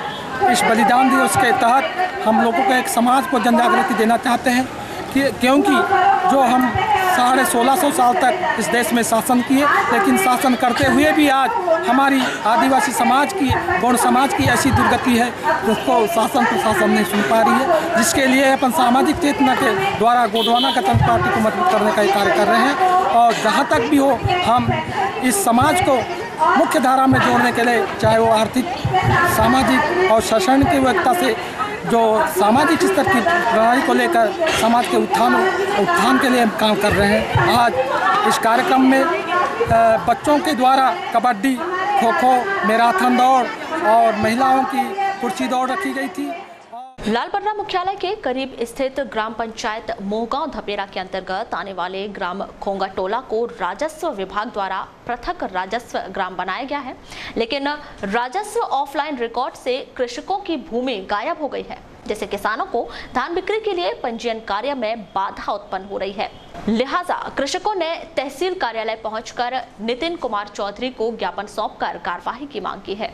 इस बलिदान दिवस के तहत हम लोगों को एक समाज को जन जागृति देना चाहते हैं कि क्योंकि जो हम 1650 साल तक इस देश में शासन किए, लेकिन शासन करते हुए भी आज हमारी आदिवासी समाज की, गौड़ समाज की ऐसी दुर्गति है जिसको शासन प्रशासन नहीं सुन पा रही है, जिसके लिए अपन सामाजिक चेतना के द्वारा गोंडवाना गणतंत्र पार्टी को मजबूत करने का कार्य कर रहे हैं. और जहाँ तक भी हो, हम इस समाज को मुख्य धारा में जोड़ने के लिए, चाहे वो आर्थिक, सामाजिक और शैक्षणिक व्यवस्था से जो सामाजिक स्तर की प्रणाली को लेकर समाज के उत्थान के लिए हम काम कर रहे हैं. आज इस कार्यक्रम में बच्चों के द्वारा कबड्डी, खो खो, मैराथन दौड़ और महिलाओं की कुर्सी दौड़ रखी गई थी. लालपन्ना मुख्यालय के करीब स्थित ग्राम पंचायत मोहगांव धपेरा के अंतर्गत आने वाले ग्राम खोंगा टोला को राजस्व विभाग द्वारा पृथक राजस्व ग्राम बनाया गया है, लेकिन राजस्व ऑफलाइन रिकॉर्ड से कृषकों की भूमि गायब हो गई है, जिससे किसानों को धान बिक्री के लिए पंजीयन कार्य में बाधा उत्पन्न हो रही है. लिहाजा कृषकों ने तहसील कार्यालय पहुंचकर नितिन कुमार चौधरी को ज्ञापन सौंपकर कार्यवाही की मांग की है.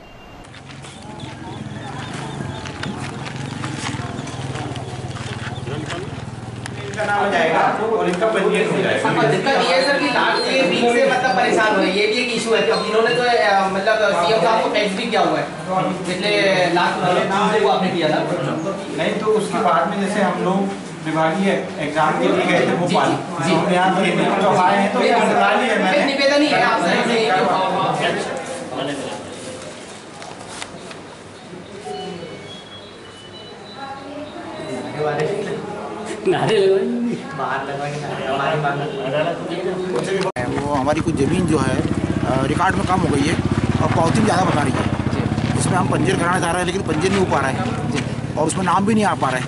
नाम हो जाएगा और इनका पंजीयन हो जाएगा. दिक्कत ये है सर कि लास्ट के वीक से मतलब परेशान हो रही है, ये भी एक इशू है. अब इन्होंने तो मतलब सीएम साहब को टैक्स भी किया हुआ है पिछले लास्ट को आपने किया था. नहीं तो उसके बाद में जैसे हम लोग विभागीय एग्जाम के लिए गए थे भोपाल, तो यहाँ जो आए हैं तो निवेदन ही है आपसे. वो हमारी कुछ ज़मीन जो है रिकॉर्ड में कम हो गई है और पावती ज़्यादा बता रही है, जिसमें हम पंजीयन कराना चाह रहे हैं लेकिन पंजीयन नहीं हो पा रहा है और उसमें नाम भी नहीं आ पा रहा है.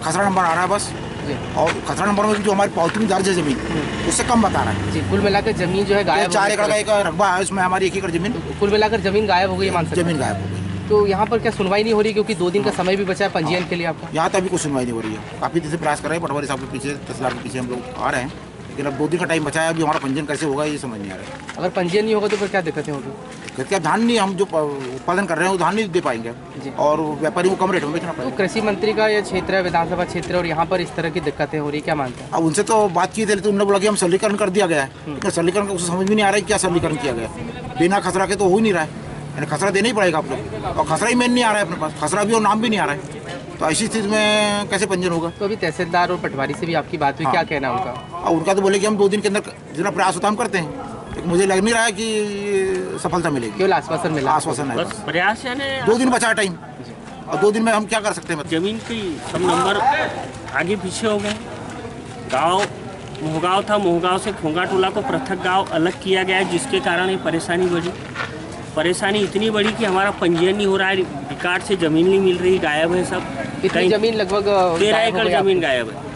खसरा नंबर आ रहा है बस और खसरा नंबर में जो हमारी पॉलिथीन दर्ज है जमीन उससे कम बता रहा है जी। कुल मिलाकर जमीन जो है गायब, 4 एकड़ का एक रकबा है, उसमें हमारी 1 एकड़ जमीन, कुल मिलाकर जमीन गायब हो गई, मान सकते जमीन गायब हो गई। तो यहाँ पर क्या सुनवाई नहीं हो रही, क्योंकि 2 दिन का समय भी बचा है पंजीयन के लिए आपका? यहाँ तो अभी कुछ सुनवाई नहीं हो रही है, काफ़ी दिन से प्रयास कर रहे हैं, पटवारी साहब के पीछे, तहसीलदार के पीछे हम लोग आ रहे हैं, लेकिन अब 2 दिन का टाइम बचा है, अभी हमारा पंजीयन कैसे होगा ये समझ नहीं आ रहा है। अगर पंजीयन नहीं होगा तो फिर क्या दिक्कतें होगी? कहते हैं धान नहीं, हम जो उत्पादन कर रहे हैं वो धान नहीं दे पाएंगे और व्यापारी को कम रेट में बेचना पड़ेगा। तो कृषि मंत्री का ये क्षेत्र है, विधानसभा क्षेत्र है, और यहाँ पर इस तरह की दिक्कतें हो रही, क्या मानते हैं? अब उनसे तो बात की थी, लेकिन उन्होंने बोला कि हम सरलीकरण कर दिया गया है, तो सरलीकरण का उसे समझ भी नहीं आ रहा है क्या सरलीकरण किया गया, बिना खसरा के तो हो ही नहीं रहा है, यानी खसरा देना ही पड़ेगा आप लोग, और खसरा ही मेन नहीं आ रहा है अपने पास, खसरा भी और नाम भी नहीं आ रहा है, तो ऐसी स्थिति में कैसे पंजीयन होगा? तो अभी तहसीलदार और पटवारी से भी आपकी बात हुई, क्या कहना उनका? उनका तो बोले कि हम 2 दिन के अंदर जितना प्रयास होता हम करते हैं, लेकिन मुझे लग नहीं रहा है कि सफलता मिलेगी। केवल आश्वासन मिला? आश्वासन है, प्रयास है। 2 दिन बचा टाइम, और 2 दिन में हम क्या कर सकते हैं? जमीन की सब नंबर आगे पीछे हो गए। गांव मोहगांव था, मोहगांव से खोंगा टोला को पृथक गांव अलग किया गया है, जिसके कारण ये परेशानी बढ़ी। परेशानी इतनी बड़ी कि हमारा पंजीयन नहीं हो रहा है, रिकॉर्ड से ज़मीन नहीं मिल रही, गायब है सब। कितनी जमीन? लगभग 13 एकड़ जमीन गायब है,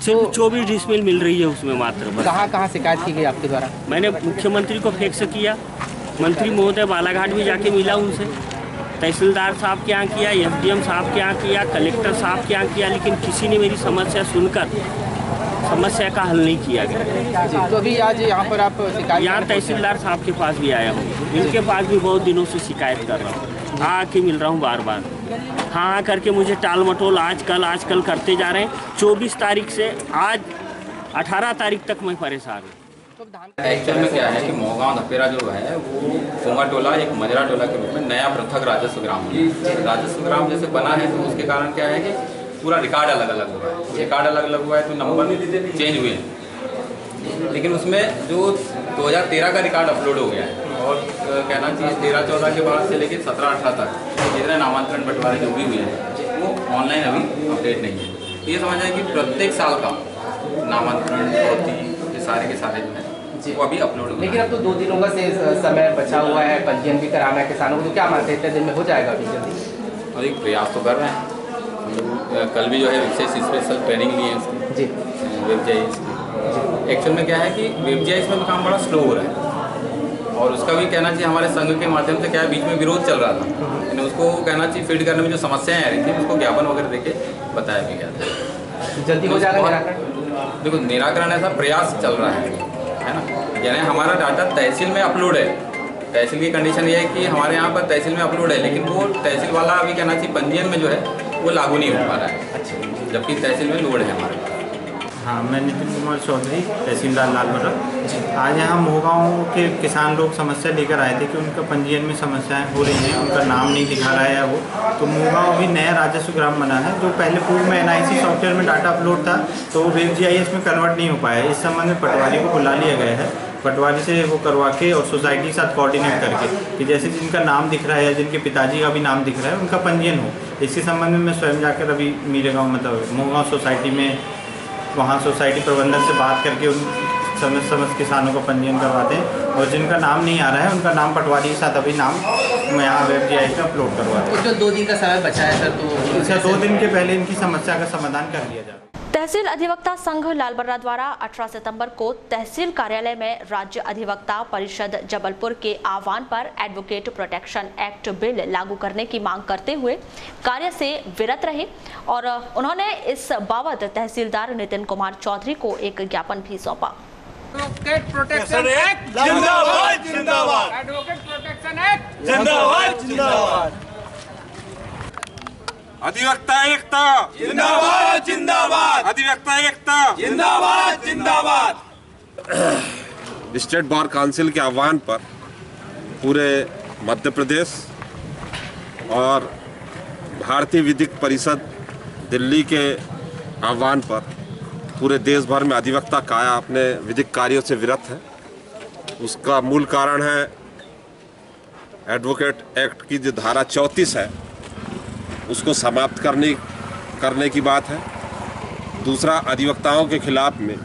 सिर्फ 24 डिसमिल मिल रही है उसमें मात्र। कहाँ शिकायत की गई आपके द्वारा? मैंने मुख्यमंत्री को फैक्स किया, मंत्री महोदय बालाघाट भी जाके मिला उनसे, तहसीलदार साहब के यहाँ किया, SDM साहब के यहाँ किया, कलेक्टर साहब के यहाँ किया, लेकिन किसी ने मेरी समस्या सुनकर समस्या का हल नहीं किया गया। जी, तो अभी आज यहाँ पर आप शिकायत? यहाँ तहसीलदार साहब के पास भी आया हूँ, इनके पास भी बहुत दिनों से शिकायत कर रहा हूँ, आके मिल रहा हूँ बार बार, हाँ करके मुझे टाल मटोल आजकल करते जा रहे हैं। 24 तारीख से आज 18 तारीख तक मैं परेशान हूँ। एक्चुअल में क्या है कि मोहगांव धपेरा जो है वो खोंगा टोला एक मजरा टोला के रूप में नया पृथक राजस्व ग्राम है। राजस्व ग्राम जैसे बना है तो उसके कारण क्या है कि पूरा रिकॉर्ड अलग अलग हुआ है, रिकॉर्ड अलग अलग हुआ है तो नंबर चेंज हुए हैं, लेकिन उसमें जो 2013 का रिकॉर्ड अपलोड हो गया है और कहना चाहिए 13-14 के बाद से लेकर 17-18 तक जितने नामांतरण बंटवारे जो भी हुए हैं वो ऑनलाइन अभी अपडेट नहीं है। ये समझ आए कि प्रत्येक साल का नामांतरण होती ये सारे के सारे जो है वो अभी अपलोड हो। लेकिन अब तो 2 दिनों का समय बचा हुआ है, पंजीयन भी कराना है किसानों को, तो क्या मानते हैं इतने दिन में हो जाएगा अभी जल्दी? और एक प्रयास तो कर रहे हैं, कल भी जो है विशेष स्पेशल ट्रेनिंग ली है इसकी जी वेबजीआईएस की। एक्चुअल में क्या है कि वेबजीआईएस में काम बड़ा स्लो हो रहा है और उसका भी कहना चाहिए हमारे संघ के माध्यम से क्या है बीच में विरोध चल रहा था, लेकिन उसको कहना चाहिए फीड करने में जो समस्याएं आ रही थी उसको ज्ञापन वगैरह देके बताया भी गया था। जल्दी हो जाएगा निराकरण? देखो निराकरण ऐसा प्रयास चल रहा है ना, यानी हमारा डाटा तहसील में अपलोड है, तहसील की कंडीशन ये है कि हमारे यहाँ पर तहसील में अपलोड है, लेकिन वो तहसील वाला अभी कहना चाहिए पंजीयन में जो है वो लागू नहीं हो पा रहा है। अच्छा, जबकि तहसील में लोड है हमारे। हाँ, मैं नितिन कुमार चौधरी, तहसीलदार लालमरा। आज यहाँ मोहगांव के किसान लोग समस्या लेकर आए थे कि उनका पंजीयन में समस्याएं हो रही हैं, उनका नाम नहीं दिखा रहा है वो। तो मोहगांव अभी नया राजस्व ग्राम बना है, जो पहले पूर्व में NIC सॉफ्टवेयर में डाटा अपलोड था तो WebGIS में कन्वर्ट नहीं हो पाया। इस संबंध में पटवारी को बुला लिया गया है, पटवारी से वो करवा के और सोसाइटी के साथ कोऑर्डिनेट करके कि जैसे जिनका नाम दिख रहा है या जिनके पिताजी का भी नाम दिख रहा है उनका पंजीयन हो। इसी संबंध में मैं स्वयं जाकर अभी मेरे गाँव मतलब मोहगांव सोसाइटी में वहाँ सोसाइटी प्रबंधक से बात करके उन समस्त किसानों का पंजीयन करवाते हैं और जिनका नाम नहीं आ रहा है उनका नाम पटवारी के साथ अभी नाम मैं यहाँ WebGIS में अपलोड करवाते हैं। जो 2 दिन का समय बचा है सर, तो इसका 2 दिन के पहले इनकी समस्या का समाधान कर लिया जाए। तहसील अधिवक्ता संघ लालबर्रा द्वारा 18 सितंबर को तहसील कार्यालय में राज्य अधिवक्ता परिषद जबलपुर के आह्वान पर एडवोकेट प्रोटेक्शन एक्ट बिल लागू करने की मांग करते हुए कार्य से विरत रहे और उन्होंने इस बाबत तहसीलदार नितिन कुमार चौधरी को एक ज्ञापन भी सौंपा। एडवोकेट प्रोटेक्शन एक्ट जिंदाबाद जिंदाबाद, एडवोकेट प्रोटेक्शन एक्ट जिंदाबाद जिंदाबाद, अधिवक्ता एकता जिंदाबाद जिंदाबाद, अधिवक्ता एकता जिंदाबाद जिंदाबाद। स्टेट बार काउंसिल के आह्वान पर पूरे मध्य प्रदेश और भारतीय विधिक परिषद दिल्ली के आह्वान पर पूरे देश भर में अधिवक्ता काया अपने विधिक कार्यों से विरत है। उसका मूल कारण है एडवोकेट एक्ट की जो धारा 34 है उसको समाप्त करने की बात है। दूसरा, अधिवक्ताओं के खिलाफ में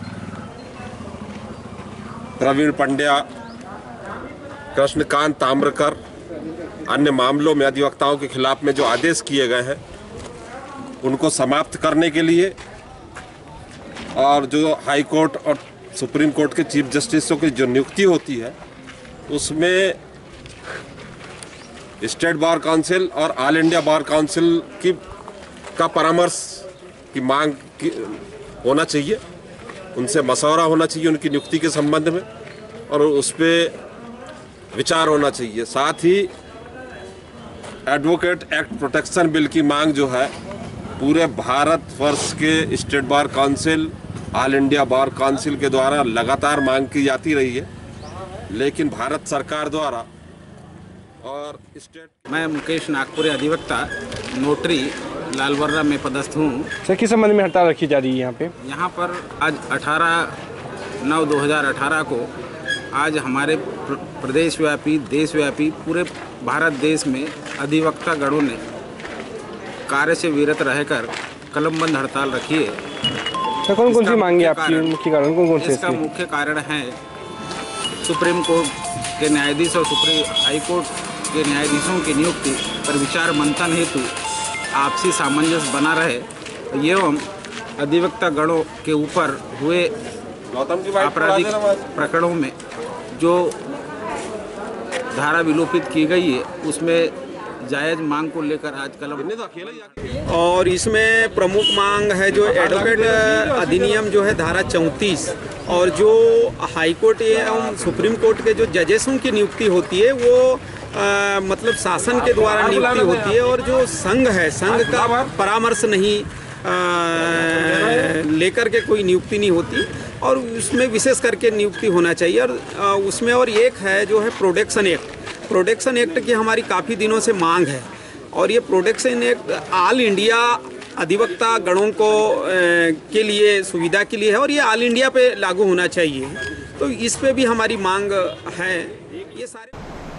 प्रवीण पंड्या, कृष्णकांत ताम्रकर, अन्य मामलों में अधिवक्ताओं के खिलाफ में जो आदेश किए गए हैं उनको समाप्त करने के लिए और जो हाई कोर्ट और सुप्रीम कोर्ट के चीफ जस्टिसों की जो नियुक्ति होती है उसमें स्टेट बार काउंसिल और ऑल इंडिया बार काउंसिल का परामर्श की मांग होना चाहिए, उनसे मशवरा होना चाहिए उनकी नियुक्ति के संबंध में और उस पर विचार होना चाहिए। साथ ही एडवोकेट एक्ट प्रोटेक्शन बिल की मांग जो है पूरे भारतवर्ष के state bar council, all India bar council के द्वारा लगातार मांग की जाती रही है, लेकिन भारत सरकार द्वारा और स्टेट। मैं मुकेश नागपुरी अधिवक्ता नोटरी लालबर्रा में पदस्थ हूँ। सर किस संबंध में हड़ताल रखी जा रही है यहाँ पे? यहाँ पर आज 18/9/2018 को आज हमारे प्रदेशव्यापी देशव्यापी पूरे भारत देश में अधिवक्ता गणों ने कार्य से विरत रहकर कलमबंद हड़ताल रखी है। सर कौन कौन सी मांगे आपकी? मुख्य कारण कौन कौन से? इसका मुख्य कारण है सुप्रीम कोर्ट के न्यायाधीश और सुप्रीम हाई कोर्ट के न्यायाधीशों की नियुक्ति पर विचार मंथन हेतु आपसी सामंजस्य बना रहे एवं अधिवक्ता गणों के ऊपर हुए आपराधिक प्रकरणों में जो धारा विलोपित की गई है उसमें जायज़ मांग को लेकर आज कलम। और इसमें प्रमुख मांग है जो एडवोकेट अधिनियम जो है धारा 34 और जो हाई कोर्ट एवं सुप्रीम कोर्ट के जो जजेसों की नियुक्ति होती है वो मतलब शासन के द्वारा नियुक्ति होती है और जो संघ है संघ का परामर्श नहीं लेकर के कोई नियुक्ति नहीं होती और उसमें विशेष करके नियुक्ति होना चाहिए। और उसमें और एक है जो है प्रोटेक्शन एक्ट की हमारी काफ़ी दिनों से मांग है और ये प्रोटेक्शन एक्ट ऑल इंडिया अधिवक्ता गणों को के लिए सुविधा के लिए है और ये ऑल इंडिया पे लागू होना चाहिए, तो इस पे भी हमारी मांग है। ये सारे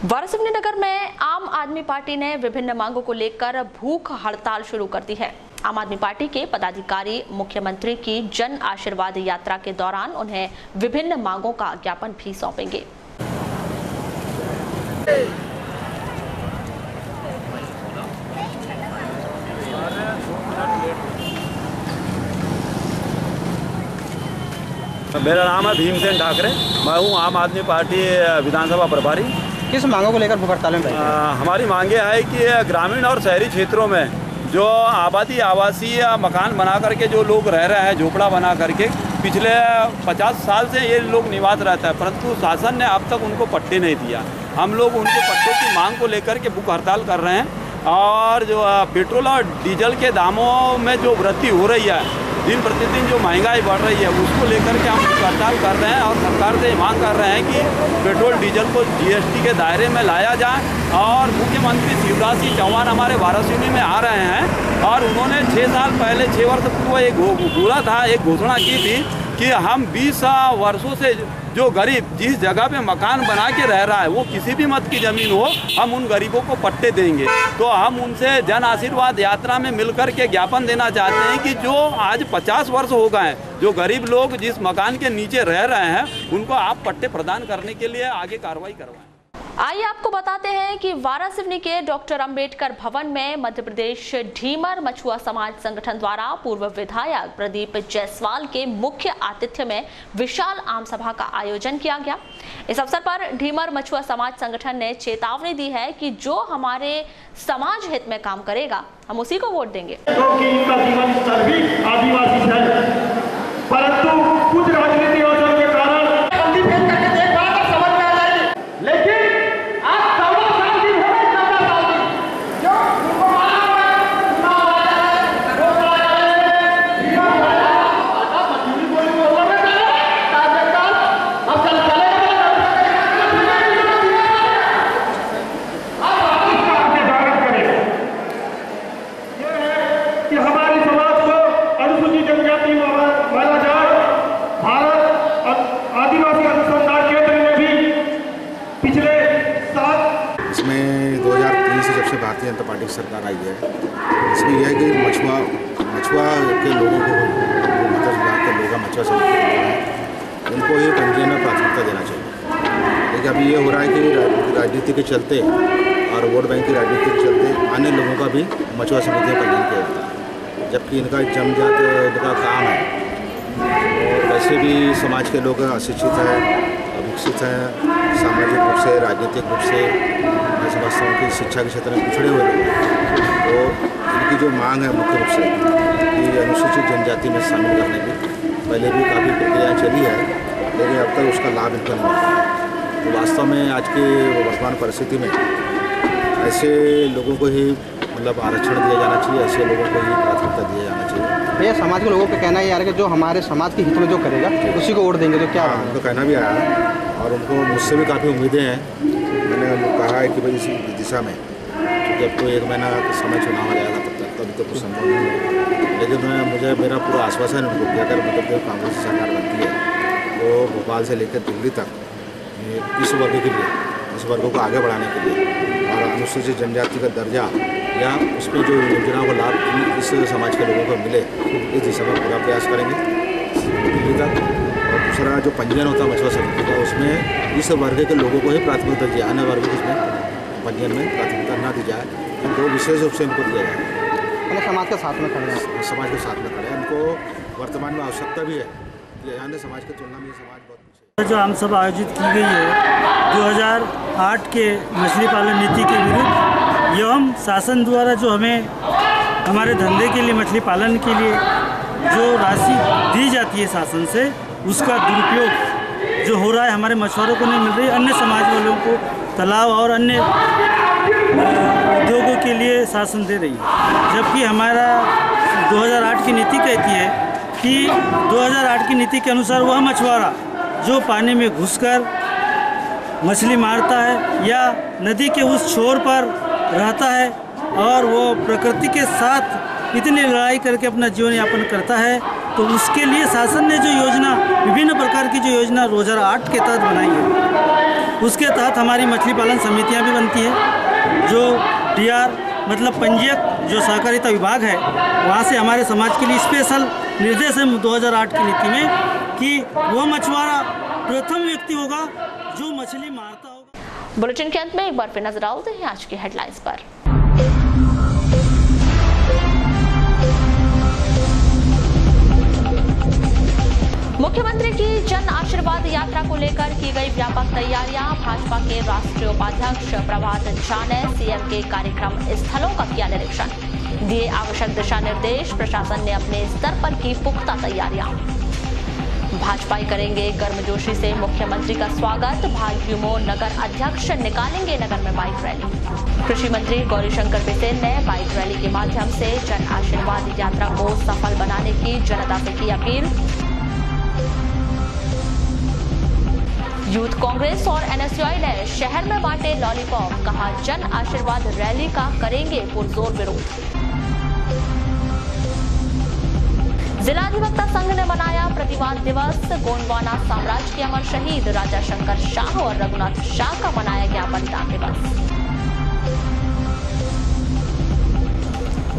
वारासिवनी नगर में आम आदमी पार्टी ने विभिन्न मांगों को लेकर भूख हड़ताल शुरू कर दी है। आम आदमी पार्टी के पदाधिकारी मुख्यमंत्री की जन आशीर्वाद यात्रा के दौरान उन्हें विभिन्न मांगों का ज्ञापन भी सौंपेंगे। मेरा नाम है भीमसेन ठाकरे, मैं हूँ आम आदमी पार्टी विधानसभा प्रभारी। किस मांगों को लेकर भूख हड़ताल में? हमारी मांगे है कि ग्रामीण और शहरी क्षेत्रों में जो आवासीय मकान बना करके जो लोग रह रहे हैं झोपड़ा बना करके पिछले 50 साल से ये लोग निवास रहता है, परंतु शासन ने अब तक उनको पट्टे नहीं दिया। हम लोग उनके पट्टों की मांग को लेकर के भूख हड़ताल कर रहे हैं और जो पेट्रोल और डीजल के दामों में जो वृद्धि हो रही है, दिन प्रतिदिन जो महंगाई बढ़ रही है, उसको लेकर के हम हड़ताल कर रहे हैं और सरकार से मांग कर रहे हैं कि पेट्रोल डीजल को जीएसटी के दायरे में लाया जाए। और मुख्यमंत्री शिवराज सिंह चौहान हमारे वारासिवनी में आ रहे हैं और उन्होंने 6 साल पहले 6 वर्ष पूर्व एक बोला था, एक घोषणा की थी कि हम 20 वर्षों से जो गरीब जिस जगह पे मकान बना के रह रहा है वो किसी भी मत की ज़मीन हो, हम उन गरीबों को पट्टे देंगे। तो हम उनसे जन आशीर्वाद यात्रा में मिलकर के ज्ञापन देना चाहते हैं कि जो आज 50 वर्ष हो गए हैं, जो गरीब लोग जिस मकान के नीचे रह रहे हैं उनको आप पट्टे प्रदान करने के लिए आगे कार्रवाई करवाएं। आइए आपको बताते हैं कि वारासिवनी के डॉक्टर अंबेडकर भवन में मध्य प्रदेश ढीमर मछुआ समाज संगठन द्वारा पूर्व विधायक प्रदीप जायसवाल के मुख्य आतिथ्य में विशाल आम सभा का आयोजन किया गया। इस अवसर पर ढीमर मछुआ समाज संगठन ने चेतावनी दी है कि जो हमारे समाज हित में काम करेगा हम उसी को वोट देंगे। परंतु कुछ राजनीतिक योजना के कारण भारतीय जनता पार्टी की सरकार आई है, इसमें यह है कि मछुआ के लोगों को मत्स्य विभाग के लोग मछुआ समिति के लोग हैं उनको ये पंजीयन में प्राथमिकता देना चाहिए। लेकिन अभी ये हो रहा है कि राजनीति के चलते और वोट बैंक की राजनीति के चलते अन्य लोगों का भी मछुआ समिति में पंजीयन किया जाता है, जबकि इनका जमजात इनका काम है और वैसे भी समाज के लोग अशिक्षित हैं, अविकसित हैं, सामाजिक रूप से, राजनीतिक रूप से मैं समझता हूँ कि शिक्षा के क्षेत्र में पिछड़े हुए लोग हैं। तो इनकी जो मांग है मुख्य रूप से कि अनुसूचित जनजाति में शामिल करने की पहले भी काफ़ी प्रक्रिया चली है, लेकिन अब तक उसका लाभ इनको नहीं मिला। तो वास्तव में आज के वर्तमान परिस्थिति में ऐसे लोगों को ही मतलब आरक्षण दिया जाना चाहिए, ऐसे लोगों को ही प्राथमिकता दिया जाना चाहिए। भैया समाज के लोगों का कहना है यार कि जो हमारे समाज के हित में जो करेगा उसी को वोट देंगे, तो क्या उनको कहना भी आया है और उनको मुझसे भी काफ़ी उम्मीदें हैं। मैंने उनको कहा है कि भाई इसी दिशा में, क्योंकि अब तो 1 महीना समय चुनाव आ जाएगा तब तक, तभी तो कुछ संभव नहीं है, लेकिन मुझे मेरा पूरा आश्वासन है उनको कि अगर मतलब कांग्रेस सरकार बनती है तो भोपाल से लेकर दिल्ली तक इस वर्ग के लिए, इस वर्गों को आगे बढ़ाने के लिए और अनुसूचित जनजाति का दर्जा या उसमें जो योजनाओं का लाभ इस समाज के लोगों को मिले, इस दिशा में पूरा प्रयास करेंगे दिल्ली तक। और दूसरा जो पंजीयन होता है मछुआ समिति का, उसमें इस वर्ग के लोगों को ही प्राथमिकता दी जाए, अन्य वर्ग को उसमें पंजीयन में प्राथमिकता ना दी जाए, उनको विशेष रूप से इनको दिया जाए। मतलब समाज के साथ में खड़े हैं, समाज के साथ में खड़े हैं। उनको वर्तमान में आवश्यकता भी है कि अन्य समाज की तुलना में ये समाज बहुत पीछे है। जो आम सभा आयोजित की गई है 2008 के मछली पालन नीति के विरुद्ध एवं शासन द्वारा जो हमें हमारे धंधे के लिए, मछली पालन के लिए जो राशि दी जाती है शासन से, उसका दुरुपयोग जो हो रहा है हमारे मछुआरों को नहीं मिल रही, अन्य समाज वालों को तालाब और अन्य उद्योगों के लिए शासन दे रही है। जबकि हमारा 2008 की नीति कहती है कि 2008 की नीति के अनुसार वह मछुआरा जो पानी में घुसकर मछली मारता है या नदी के उस छोर पर रहता है और वो प्रकृति के साथ इतनी लड़ाई करके अपना जीवन यापन करता है, तो उसके लिए शासन ने जो योजना, विभिन्न प्रकार की जो योजना 2008 के तहत बनाई है, उसके तहत हमारी मछली पालन समितियां भी बनती है। जो डीआर मतलब पंजीयक जो सहकारिता विभाग है, वहाँ से हमारे समाज के लिए स्पेशल निर्देश है 2008 की नीति में कि वो मछुआरा प्रथम व्यक्ति होगा जो मछली मारता होगा। बुलेटिन के अंत में एक बार फिर नजर डालते हैं आज की हेडलाइंस पर। मुख्यमंत्री की जन आशीर्वाद यात्रा को लेकर की गई व्यापक तैयारियां। भाजपा के राष्ट्रीय उपाध्यक्ष प्रभात झा ने सीएम के कार्यक्रम स्थलों का किया निरीक्षण, दिए आवश्यक दिशा निर्देश। प्रशासन ने अपने स्तर पर की पुख्ता तैयारियां। भाजपाई करेंगे गर्मजोशी से मुख्यमंत्री का स्वागत। भाजयुमो नगर अध्यक्ष निकालेंगे नगर में बाइक रैली। कृषि मंत्री गौरीशंकर बिसेन ने बाइक रैली के माध्यम से जन आशीर्वाद यात्रा को सफल बनाने की जनता से की अपील। यूथ कांग्रेस और एनएसयूआई ने शहर में बांटे लॉलीपॉप, कहा जन आशीर्वाद रैली का करेंगे पुरजोर विरोध। जिला अधिवक्ता संघ ने मनाया प्रतिवाद दिवस। गोंडवाना साम्राज्य के अमर शहीद राजा शंकर शाह और रघुनाथ शाह का मनाया गया बलिदान दिवस।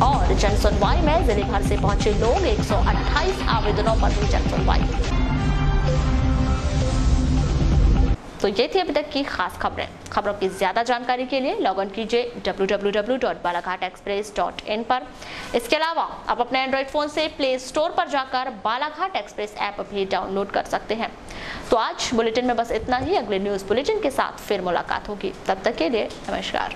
और जन सुनवाई में जिले भर से पहुंचे लोग, 128 आवेदनों पर हुई जन सुनवाई। तो ये थी अभी तक की खास खबरें। खबरों की ज्यादा जानकारी के लिए लॉग इन कीजिए www.balaghat-express.in पर। इसके अलावा आप अपने एंड्रॉइड फोन से प्ले स्टोर पर जाकर बालाघाट एक्सप्रेस ऐप भी डाउनलोड कर सकते हैं। तो आज बुलेटिन में बस इतना ही। अगले न्यूज बुलेटिन के साथ फिर मुलाकात होगी, तब तक के लिए नमस्कार।